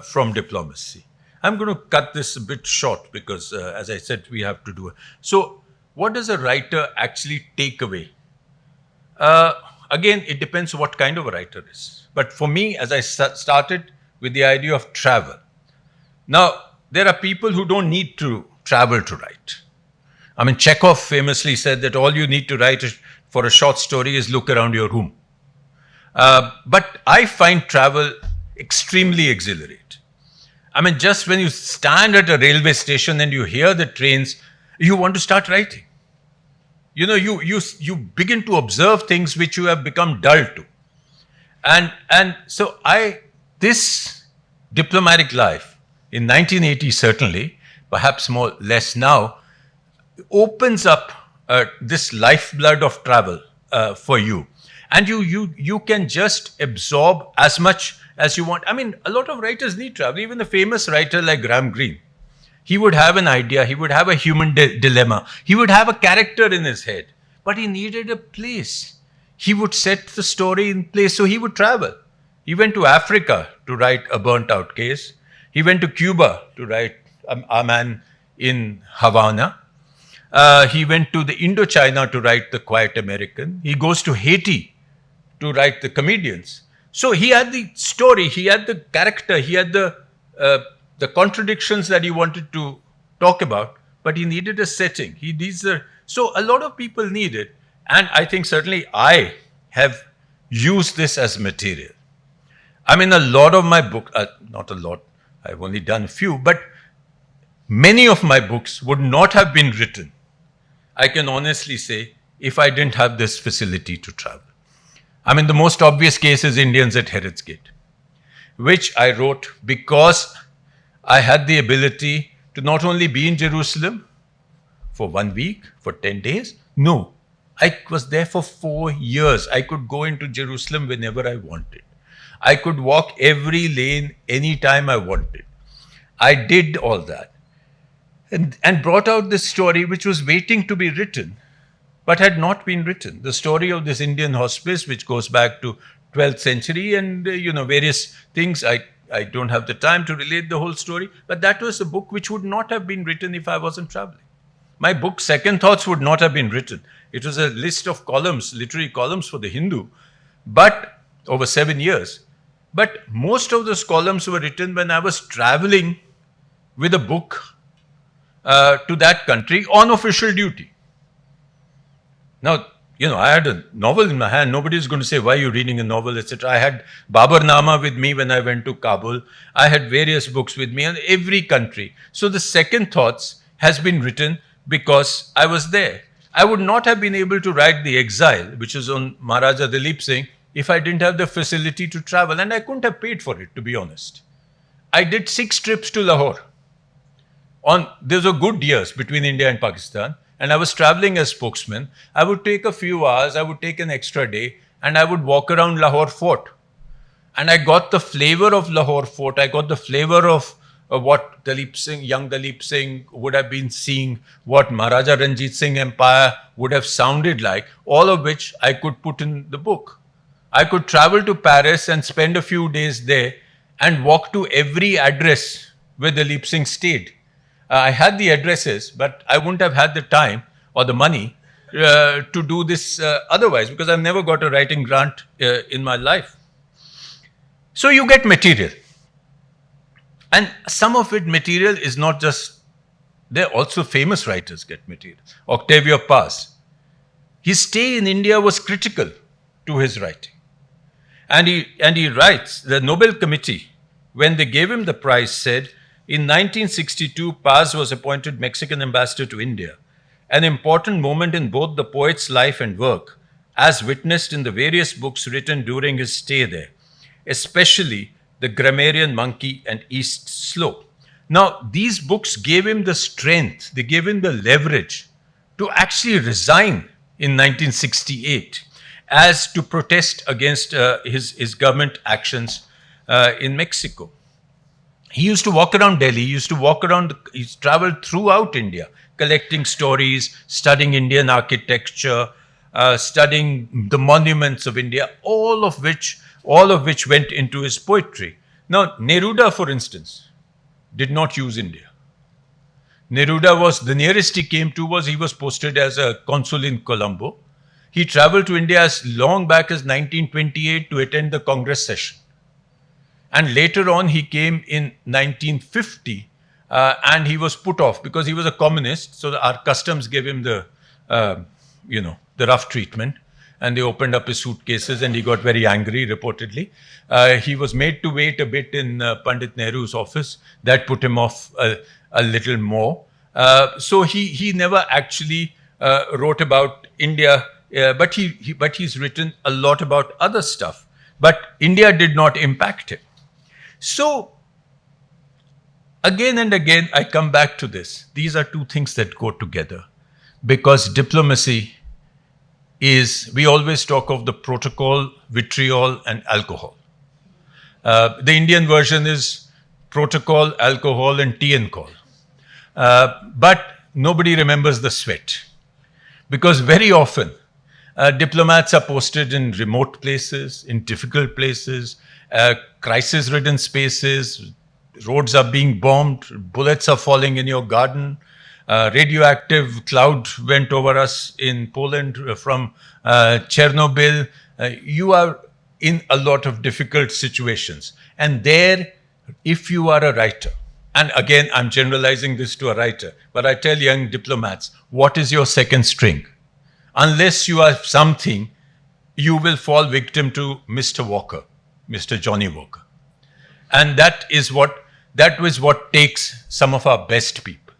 B: from diplomacy? I'm going to cut this a bit short because, as I said, we have to do it. So what does a writer actually take away? Again, it depends what kind of a writer is. But for me, as I started with the idea of travel. Now, there are people who don't need to travel to write. I mean, Chekhov famously said that all you need to write for a short story is look around your room. But I find travel extremely exhilarating. I mean, just when you stand at a railway station and you hear the trains, you want to start writing. You begin to observe things which you have become dull to. And so this diplomatic life, in 1980 certainly, perhaps less now, opens up this lifeblood of travel for you. And you can just absorb as much as you want. I mean, a lot of writers need travel. Even a famous writer like Graham Greene, he would have an idea, he would have a human dilemma, he would have a character in his head, but he needed a place. He would set the story in place, so he would travel. He went to Africa to write A Burnt Out Case. He went to Cuba to write A Man in Havana. He went to the Indochina to write The Quiet American. He goes to Haiti to write The Comedians. So he had the story, he had the character, he had the contradictions that he wanted to talk about, but he needed a setting. So a lot of people need it. And I think certainly I have used this as material. I mean, a lot of my books, not a lot, I've only done a few, but many of my books would not have been written, I can honestly say, if I didn't have this facility to travel. I mean, the most obvious case is Indians at Herod's Gate, which I wrote because I had the ability to not only be in Jerusalem for 1 week, for 10 days. No, I was there for 4 years. I could go into Jerusalem whenever I wanted. I could walk every lane anytime I wanted. I did all that and brought out this story which was waiting to be written, but had not been written. The story of this Indian hospice, which goes back to 12th century and, various things. I don't have the time to relate the whole story, but that was a book which would not have been written if I wasn't traveling. My book, Second Thoughts, would not have been written. It was a list of columns, literary columns for The Hindu, but over 7 years. But most of those columns were written when I was traveling with a book to that country on official duty. Now, I had a novel in my hand. Nobody's going to say, why are you reading a novel, etc. I had Babarnama with me when I went to Kabul. I had various books with me in every country. So the Second Thoughts has been written because I was there. I would not have been able to write The Exile, which is on Maharaja Dalip Singh, if I didn't have the facility to travel. And I couldn't have paid for it, to be honest. I did 6 trips to Lahore. Those were good years between India and Pakistan. And I was traveling as spokesman. I would take a few hours, I would take an extra day, and I would walk around Lahore Fort. And I got the flavor of Lahore Fort. I got the flavor of what young Dalip Singh would have been seeing, what Maharaja Ranjit Singh Empire would have sounded like, all of which I could put in the book. I could travel to Paris and spend a few days there and walk to every address where Dalip Singh stayed. I had the addresses, but I wouldn't have had the time or the money to do this otherwise, because I've never got a writing grant in my life. So you get material. And some of it material is not just, there also famous writers get material. Octavio Paz. His stay in India was critical to his writing. And he writes, the Nobel Committee, when they gave him the prize, said, in 1962, Paz was appointed Mexican ambassador to India, an important moment in both the poet's life and work, as witnessed in the various books written during his stay there, especially The Grammarian Monkey and East Slope. Now, these books gave him the strength, they gave him the leverage to actually resign in 1968 as to protest against his government actions in Mexico. He used to walk around Delhi, he traveled throughout India, collecting stories, studying Indian architecture, studying the monuments of India, all of which went into his poetry. Now, Neruda, for instance, did not use India. Neruda was, the nearest he came to was he was posted as a consul in Colombo. He traveled to India as long back as 1928 to attend the Congress session. And later on, he came in 1950 and he was put off because he was a communist. So our customs gave him the rough treatment. And they opened up his suitcases and he got very angry, reportedly. He was made to wait a bit in Pandit Nehru's office. That put him off a little more. So he never actually wrote about India, but he's written a lot about other stuff. But India did not impact him. So, again and again, I come back to this. These are two things that go together. Because diplomacy is, we always talk of the protocol, vitriol, and alcohol. The Indian version is protocol, alcohol, and tea and call. But nobody remembers the sweat. Because very often, diplomats are posted in remote places, in difficult places, crisis-ridden spaces, roads are being bombed, bullets are falling in your garden, radioactive cloud went over us in Poland from Chernobyl. You are in a lot of difficult situations. And there, if you are a writer, and again, I'm generalizing this to a writer, but I tell young diplomats, what is your second string? Unless you are something, you will fall victim to Mr. Walker, Mr. Johnny Walker. And that was what takes some of our best people.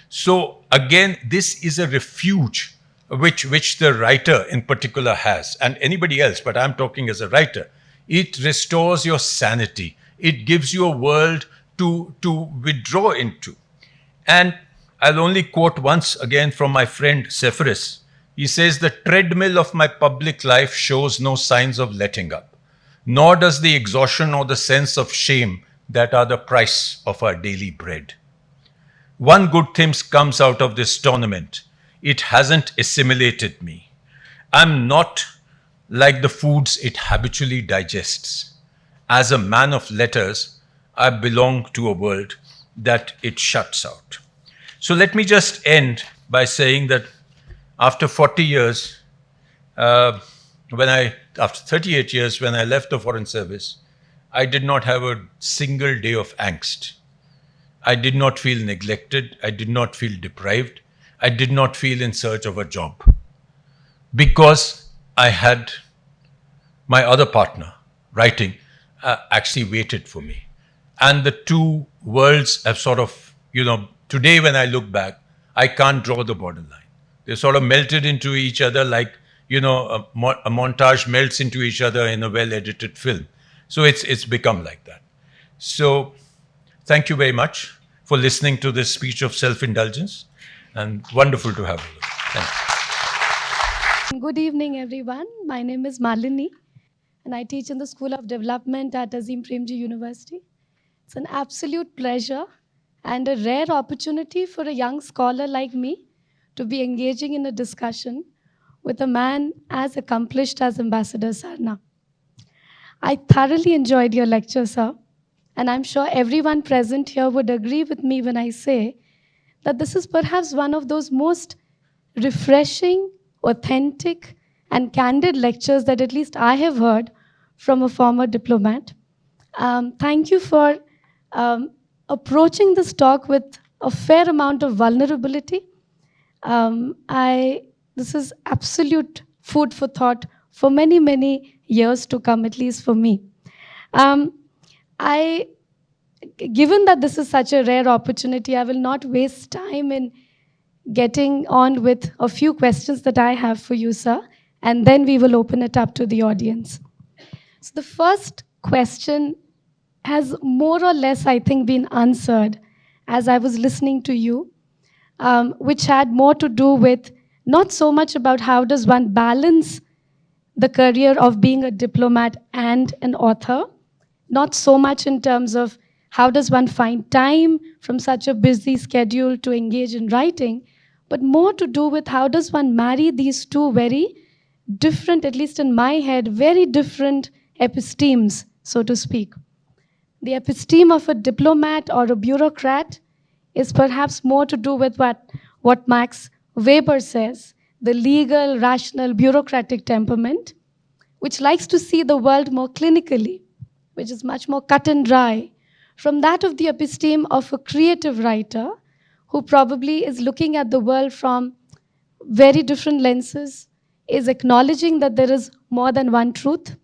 B: So again, this is a refuge which the writer in particular has, and anybody else, but I'm talking as a writer. It restores your sanity. It gives you a world to withdraw into. And I'll only quote once again from my friend Zephyrus. He says, the treadmill of my public life shows no signs of letting up, nor does the exhaustion or the sense of shame that are the price of our daily bread. One good thing comes out of this tournament. It hasn't assimilated me. I'm not like the foods it habitually digests. As a man of letters, I belong to a world that it shuts out. So let me just end by saying that after 40 years, after 38 years, when I left the Foreign Service, I did not have a single day of angst. I did not feel neglected. I did not feel deprived. I did not feel in search of a job because I had my other partner, writing, actually waited for me. And the two worlds have sort of, today when I look back, I can't draw the borderline. They sort of melted into each other like, a montage melts into each other in a well-edited film. So it's become like that. So thank you very much for listening to this speech of self-indulgence, and wonderful to have you. Thank you.
C: Good evening, everyone. My name is Malini, and I teach in the School of Development at Azim Premji University. It's an absolute pleasure and a rare opportunity for a young scholar like me to be engaging in a discussion with a man as accomplished as Ambassador Sarna. I thoroughly enjoyed your lecture, sir, and I'm sure everyone present here would agree with me when I say that this is perhaps one of those most refreshing, authentic, and candid lectures that at least I have heard from a former diplomat. Thank you for approaching this talk with a fair amount of vulnerability. This is absolute food for thought for many, many years to come, at least for me. Given that this is such a rare opportunity, I will not waste time in getting on with a few questions that I have for you, sir, and then we will open it up to the audience. So the first question has more or less, I think, been answered as I was listening to you, which had more to do with not so much about how does one balance the career of being a diplomat and an author, not so much in terms of how does one find time from such a busy schedule to engage in writing, but more to do with how does one marry these two very different, at least in my head, very different epistemes, so to speak. The episteme of a diplomat or a bureaucrat is perhaps more to do with what Max Weber says, the legal, rational, bureaucratic temperament, which likes to see the world more clinically, which is much more cut and dry, from that of the episteme of a creative writer who probably is looking at the world from very different lenses, is acknowledging that there is more than one truth.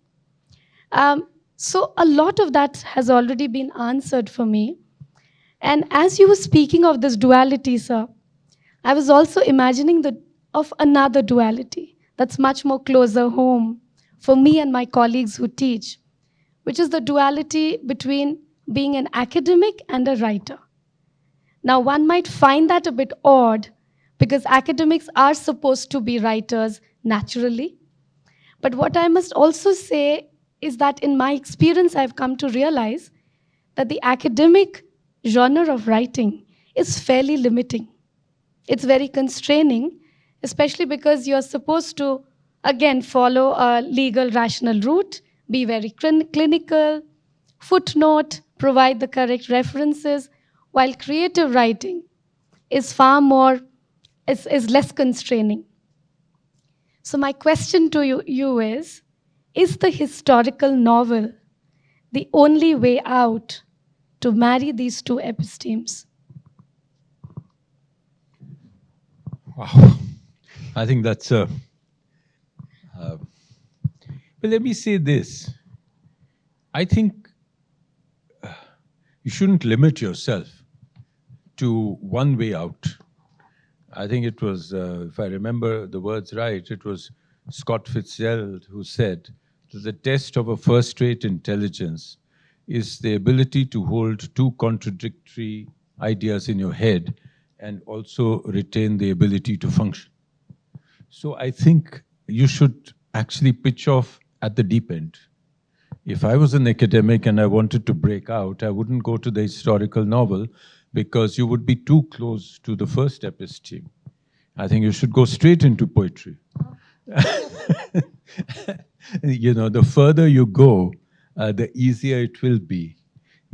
C: So a lot of that has already been answered for me. And as you were speaking of this duality, sir, I was also imagining of another duality that's much more closer home for me and my colleagues who teach, which is the duality between being an academic and a writer. Now, one might find that a bit odd because academics are supposed to be writers naturally. But what I must also say is that in my experience, I've come to realize that the academic genre of writing is fairly limiting. It's very constraining, especially because you're supposed to, again, follow a legal, rational route, be very clinical, footnote, provide the correct references, while creative writing is far more, is less constraining. So my question to you is the historical novel the only way out to marry these two epistemes?
D: Wow. I think that's a... but let me say this. I think you shouldn't limit yourself to one way out. I think it was, if I remember the words right, it was Scott Fitzgerald who said that the test of a first-rate intelligence is the ability to hold two contradictory ideas in your head and also retain the ability to function. So I think you should actually pitch off at the deep end. If I was an academic and I wanted to break out, I wouldn't go to the historical novel because you would be too close to the first episteme. I think you should go straight into poetry. You know, the further you go, the easier it will be.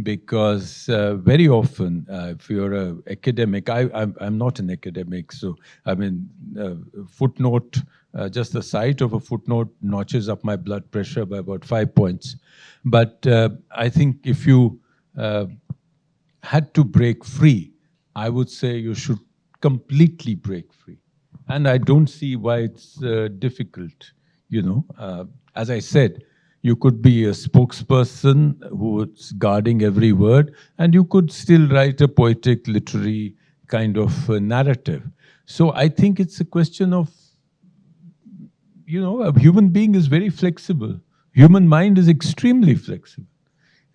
D: Because very often, if you're an academic, I'm not an academic, so I mean, footnote, just the sight of a footnote notches up my blood pressure by about 5 points. But I think if you had to break free, I would say you should completely break free. And I don't see why it's difficult. As I said, you could be a spokesperson who's guarding every word, and you could still write a poetic, literary kind of narrative. So I think it's a question of, a human being is very flexible. Human mind is extremely flexible.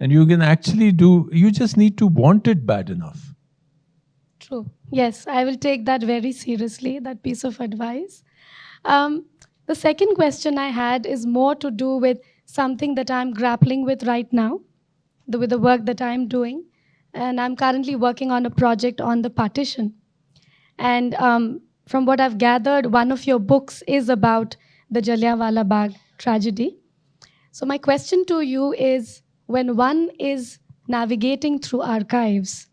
D: And you can actually you just need to want it bad enough.
C: True. Yes, I will take that very seriously, that piece of advice. The second question I had is more to do with something that I'm grappling with right now, with the work that I'm doing. And I'm currently working on a project on the partition. And from what I've gathered, one of your books is about the Jallianwala Bagh tragedy. So my question to you is, when one is navigating through archives,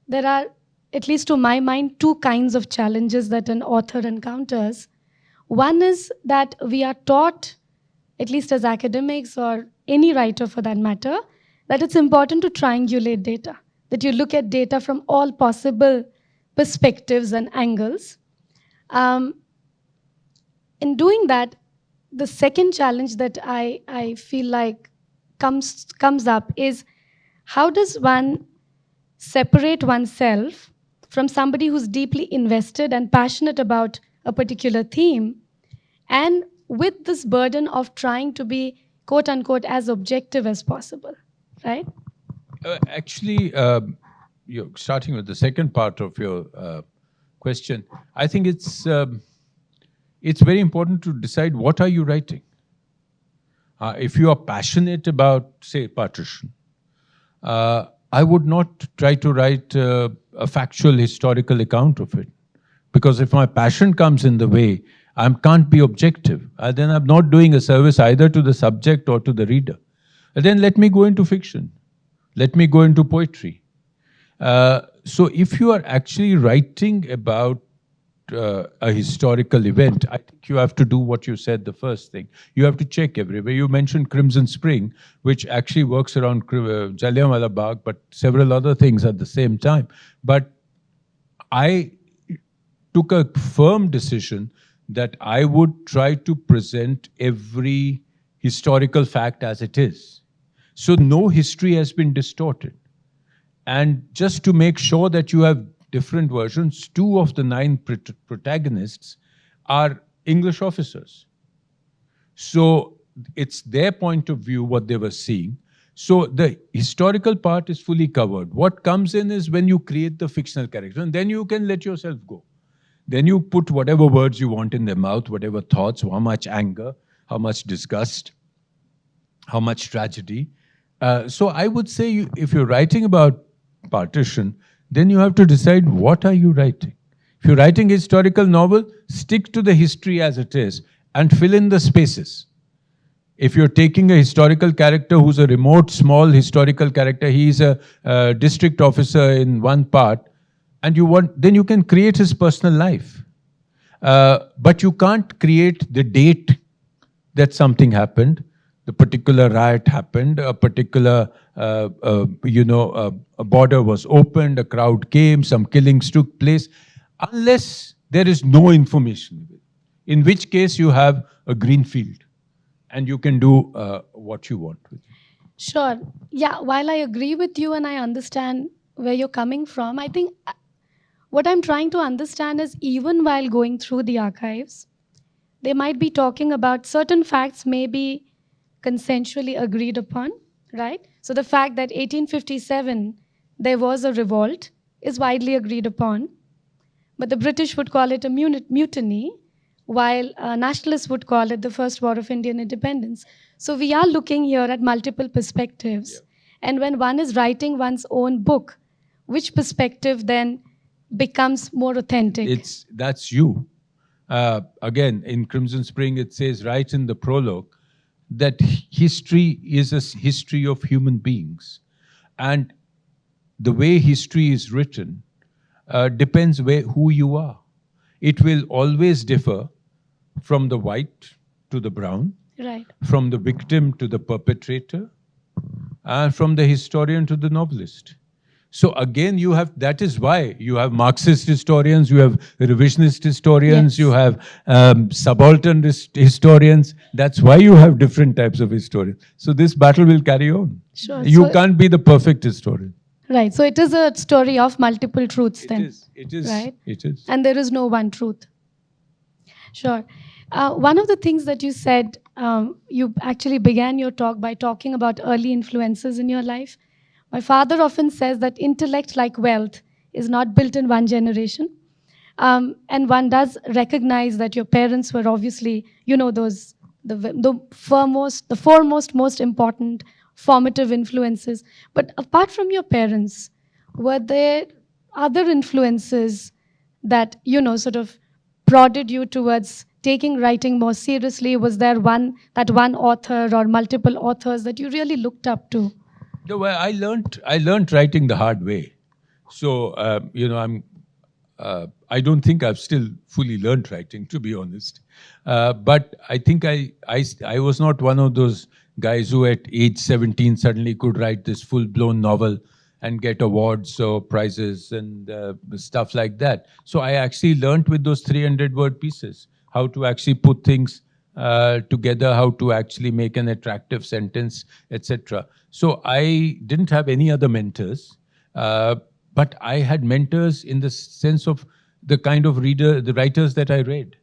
C: there are, at least to my mind, two kinds of challenges that an author encounters. One is that we are taught, at least as academics or any writer for that matter, that it's important to triangulate data, that you look at data from all possible perspectives and angles. In doing that, the second challenge that I feel like comes up is, how does one separate oneself from somebody who's deeply invested and passionate about a particular theme, and with this burden of trying to be, quote unquote, as objective as possible, right?
D: Actually, you're starting with the second part of your question. I think it's very important to decide, what are you writing? If you are passionate about, say, partition, I would not try to write a factual historical account of it. Because if my passion comes in the way, I can't be objective. Then I'm not doing a service either to the subject or to the reader. And then let me go into fiction. Let me go into poetry. So if you are actually writing about a historical event, I think you have to do what you said, the first thing. You have to check everywhere. You mentioned Crimson Spring, which actually works around Jallianwala Bagh, but several other things at the same time. But I took a firm decision that I would try to present every historical fact as it is. So no history has been distorted. And just to make sure that you have different versions, 2 of the 9 protagonists are English officers. So it's their point of view, what they were seeing. So the historical part is fully covered. What comes in is when you create the fictional character, and then you can let yourself go. Then you put whatever words you want in their mouth, whatever thoughts, how much anger, how much disgust, how much tragedy. So I would say, if you're writing about partition, then you have to decide, what are you writing? If you're writing a historical novel, stick to the history as it is and fill in the spaces. If you're taking a historical character who's a remote, small historical character, he's a district officer in one part, and then you can create his personal life. But you can't create the date that something happened, the particular riot happened, a particular, a border was opened, a crowd came, some killings took place, unless there is no information. In which case you have a green field and you can do what you want with it.
C: Sure. Yeah, while I agree with you and I understand where you're coming from, I think what I'm trying to understand is, even while going through the archives, they might be talking about certain facts may be consensually agreed upon, right? So the fact that 1857 there was a revolt is widely agreed upon, but the British would call it a mutiny, while nationalists would call it the First War of Indian Independence. So we are looking here at multiple perspectives. Yeah. And when one is writing one's own book, which perspective then becomes more authentic?
D: That's you. Again, in Crimson Spring, it says right in the prologue that history is a history of human beings. And the way history is written depends who you are. It will always differ from the white to the brown,
C: right,
D: from the victim to the perpetrator, and from the historian to the novelist. So again, you have, that is why you have Marxist historians, you have revisionist historians,
C: Yes.
D: you have subaltern historians. That's why you have different types of historians. So this battle will carry on.
C: Sure.
D: You
C: So-
D: can't be the perfect historian.
C: Right. So it is a story of multiple truths then.
D: It is,
C: Right.
D: it is.
C: And there is no one truth. Sure. One of the things that you said, you actually began your talk by talking about early influences in your life. My father often says that intellect, like wealth, is not built in one generation. And one does recognize that your parents were obviously, the foremost, most important formative influences. But apart from your parents, were there other influences that, sort of prodded you towards taking writing more seriously? Was there one author or multiple authors that you really looked up to?
D: No, well, I learned writing the hard way. So, I don't think I've still fully learned writing, to be honest. But I think I was not one of those guys who at age 17 suddenly could write this full-blown novel and get awards or prizes and stuff like that. So I actually learned with those 300-word pieces how to actually put things together, how to actually make an attractive sentence, etc. So I didn't have any other mentors, but I had mentors in the sense of the kind of the writers that I read.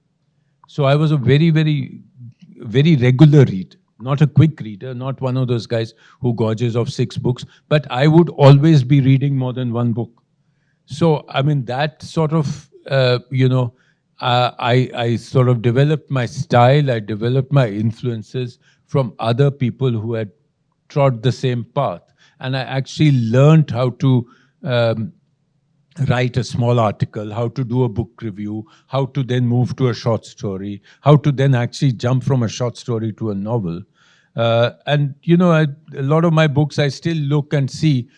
D: So I was a very, very, very regular reader, not a quick reader, not one of those guys who gorges of 6 books, but I would always be reading more than 1 book. So, I mean, that sort of, I sort of developed my style, I developed my influences from other people who had trod the same path. And I actually learned how to write a small article, how to do a book review, how to then move to a short story, how to then actually jump from a short story to a novel. And, a lot of my books, I still look and see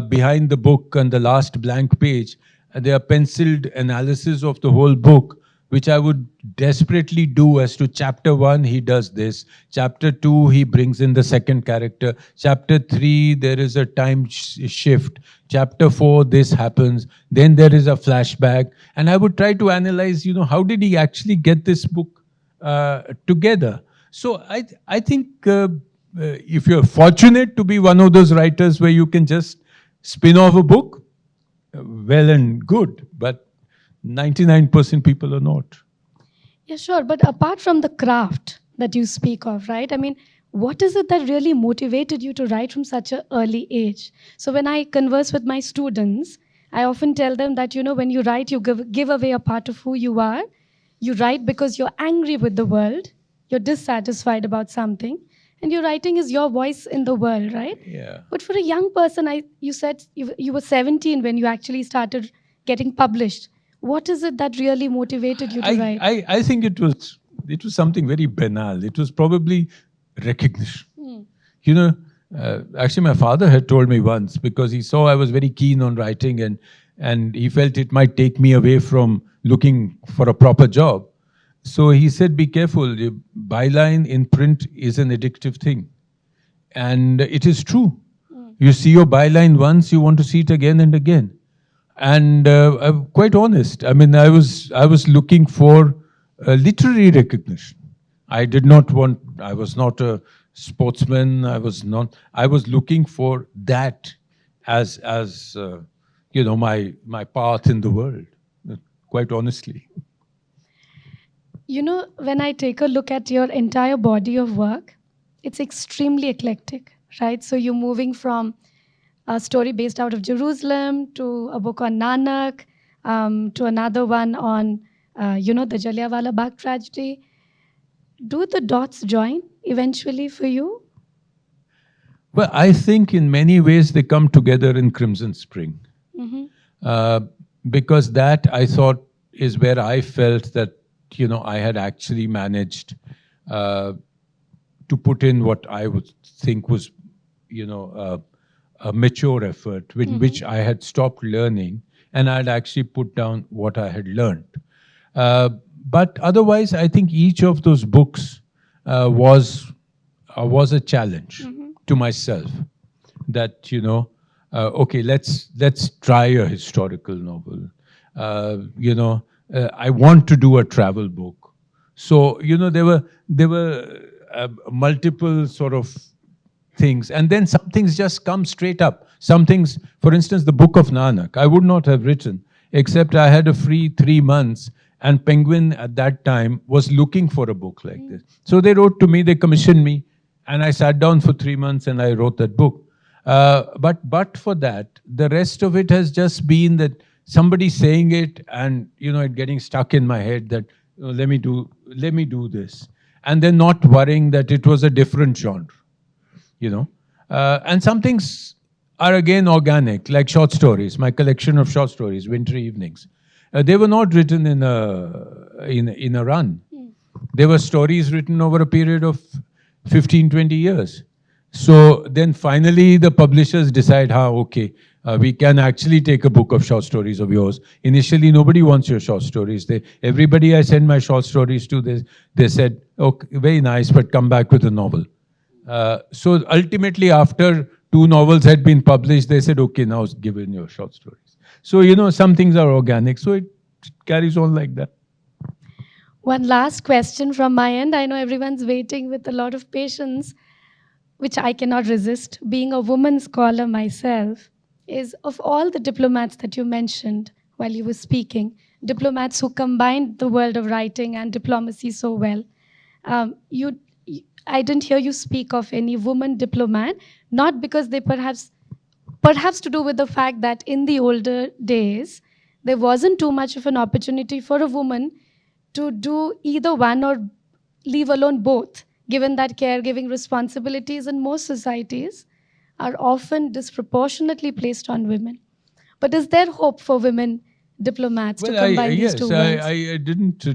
D: behind the book on the last blank page, there are penciled analysis of the whole book, which I would desperately do as to chapter 1, he does this. Chapter 2, he brings in the second character. Chapter 3, there is a time shift. Chapter 4, this happens. Then there is a flashback. And I would try to analyze, how did he actually get this book together? So I think if you're fortunate to be one of those writers where you can just spin off a book, well and good. But 99% people are not.
C: Yeah, sure. But apart from the craft that you speak of, right? I mean, what is it that really motivated you to write from such an early age? So when I converse with my students, I often tell them that, when you write, you give away a part of who you are. You write because you're angry with the world. You're dissatisfied about something. And your writing is your voice in the world, right?
D: Yeah.
C: But for a young person, you said you were 17 when you actually started getting published. What is it that really motivated you to write?
D: I think it was something very banal. It was probably recognition. Actually, my father had told me once, because he saw I was very keen on writing and he felt it might take me away from looking for a proper job. So he said, be careful. Byline in print is an addictive thing. And it is true. You see your byline once, you want to see it again and again. And I'm quite honest. I mean, I was looking for literary recognition. I was not a sportsman. I was looking for that as my path in the world, quite honestly.
C: When I take a look at your entire body of work, it's extremely eclectic, right? So you're moving from a story based out of Jerusalem to a book on Nanak, to another one on, the Jallianwala Bagh tragedy. Do the dots join eventually for you?
D: Well, I think in many ways they come together in Crimson Spring. Because that, I thought, is where I felt that, I had actually managed to put in what I would think was, a mature effort, which I had stopped learning, and I had actually put down what I had learned. But otherwise, I think each of those books was a challenge to myself. That okay, let's try a historical novel. I want to do a travel book. So there were multiple sort of things, and then some things just come straight up. Some things, for instance, the book of Nanak, I would not have written, except I had a free 3 months, and Penguin at that time was looking for a book like this. So they wrote to me, they commissioned me, and I sat down for 3 months and I wrote that book. But for that, the rest of it has just been that somebody saying it, and it getting stuck in my head that let me do this, and then not worrying that it was a different genre. And some things are again organic, like short stories. My collection of short stories, Wintry Evenings, they were not written in a run. They were stories written over a period of 15, 20 years. So then finally the publishers decide, okay, we can actually take a book of short stories of yours. Initially, nobody wants your short stories. Everybody I send my short stories to, they said, okay, very nice, but come back with a novel. So ultimately, after 2 novels had been published, they said, okay, now give in your short stories. So, some things are organic, so it carries on like that.
C: One last question from my end. I know everyone's waiting with a lot of patience, which I cannot resist. Being a woman scholar myself, is of all the diplomats that you mentioned while you were speaking, diplomats who combined the world of writing and diplomacy so well, I didn't hear you speak of any woman diplomat, not because they perhaps to do with the fact that in the older days, there wasn't too much of an opportunity for a woman to do either one or leave alone both, given that caregiving responsibilities in most societies are often disproportionately placed on women. But is there hope for women diplomats to combine these two worlds?
D: I didn't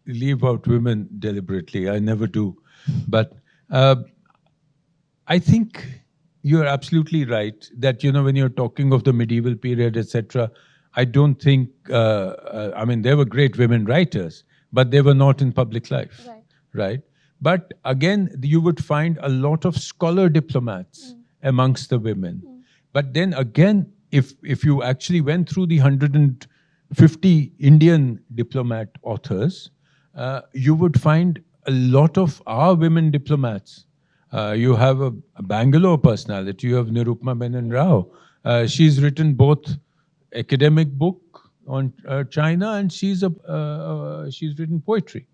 D: leave out women deliberately. I never do. But I think you're absolutely right that, when you're talking of the medieval period, etc., I don't think, there were great women writers, but they were not in public life, right? But again, you would find a lot of scholar diplomats amongst the women. But then again, if you actually went through the 150 Indian diplomat authors, you would find a lot of our women diplomats. You have a Bangalore personality. You have Nirupma Menon Rao. She's written both academic book on China, and she's written poetry.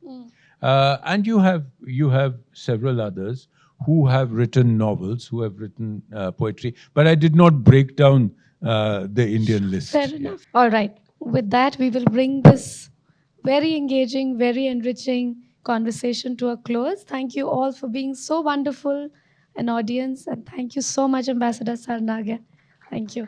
D: And you have several others who have written novels, who have written poetry. But I did not break down the Indian list.
C: Fair enough. All right. With that, we will bring this very engaging, very enriching conversation to a close. Thank you all for being so wonderful an audience. And thank you so much, Ambassador Sarna, again. Thank you.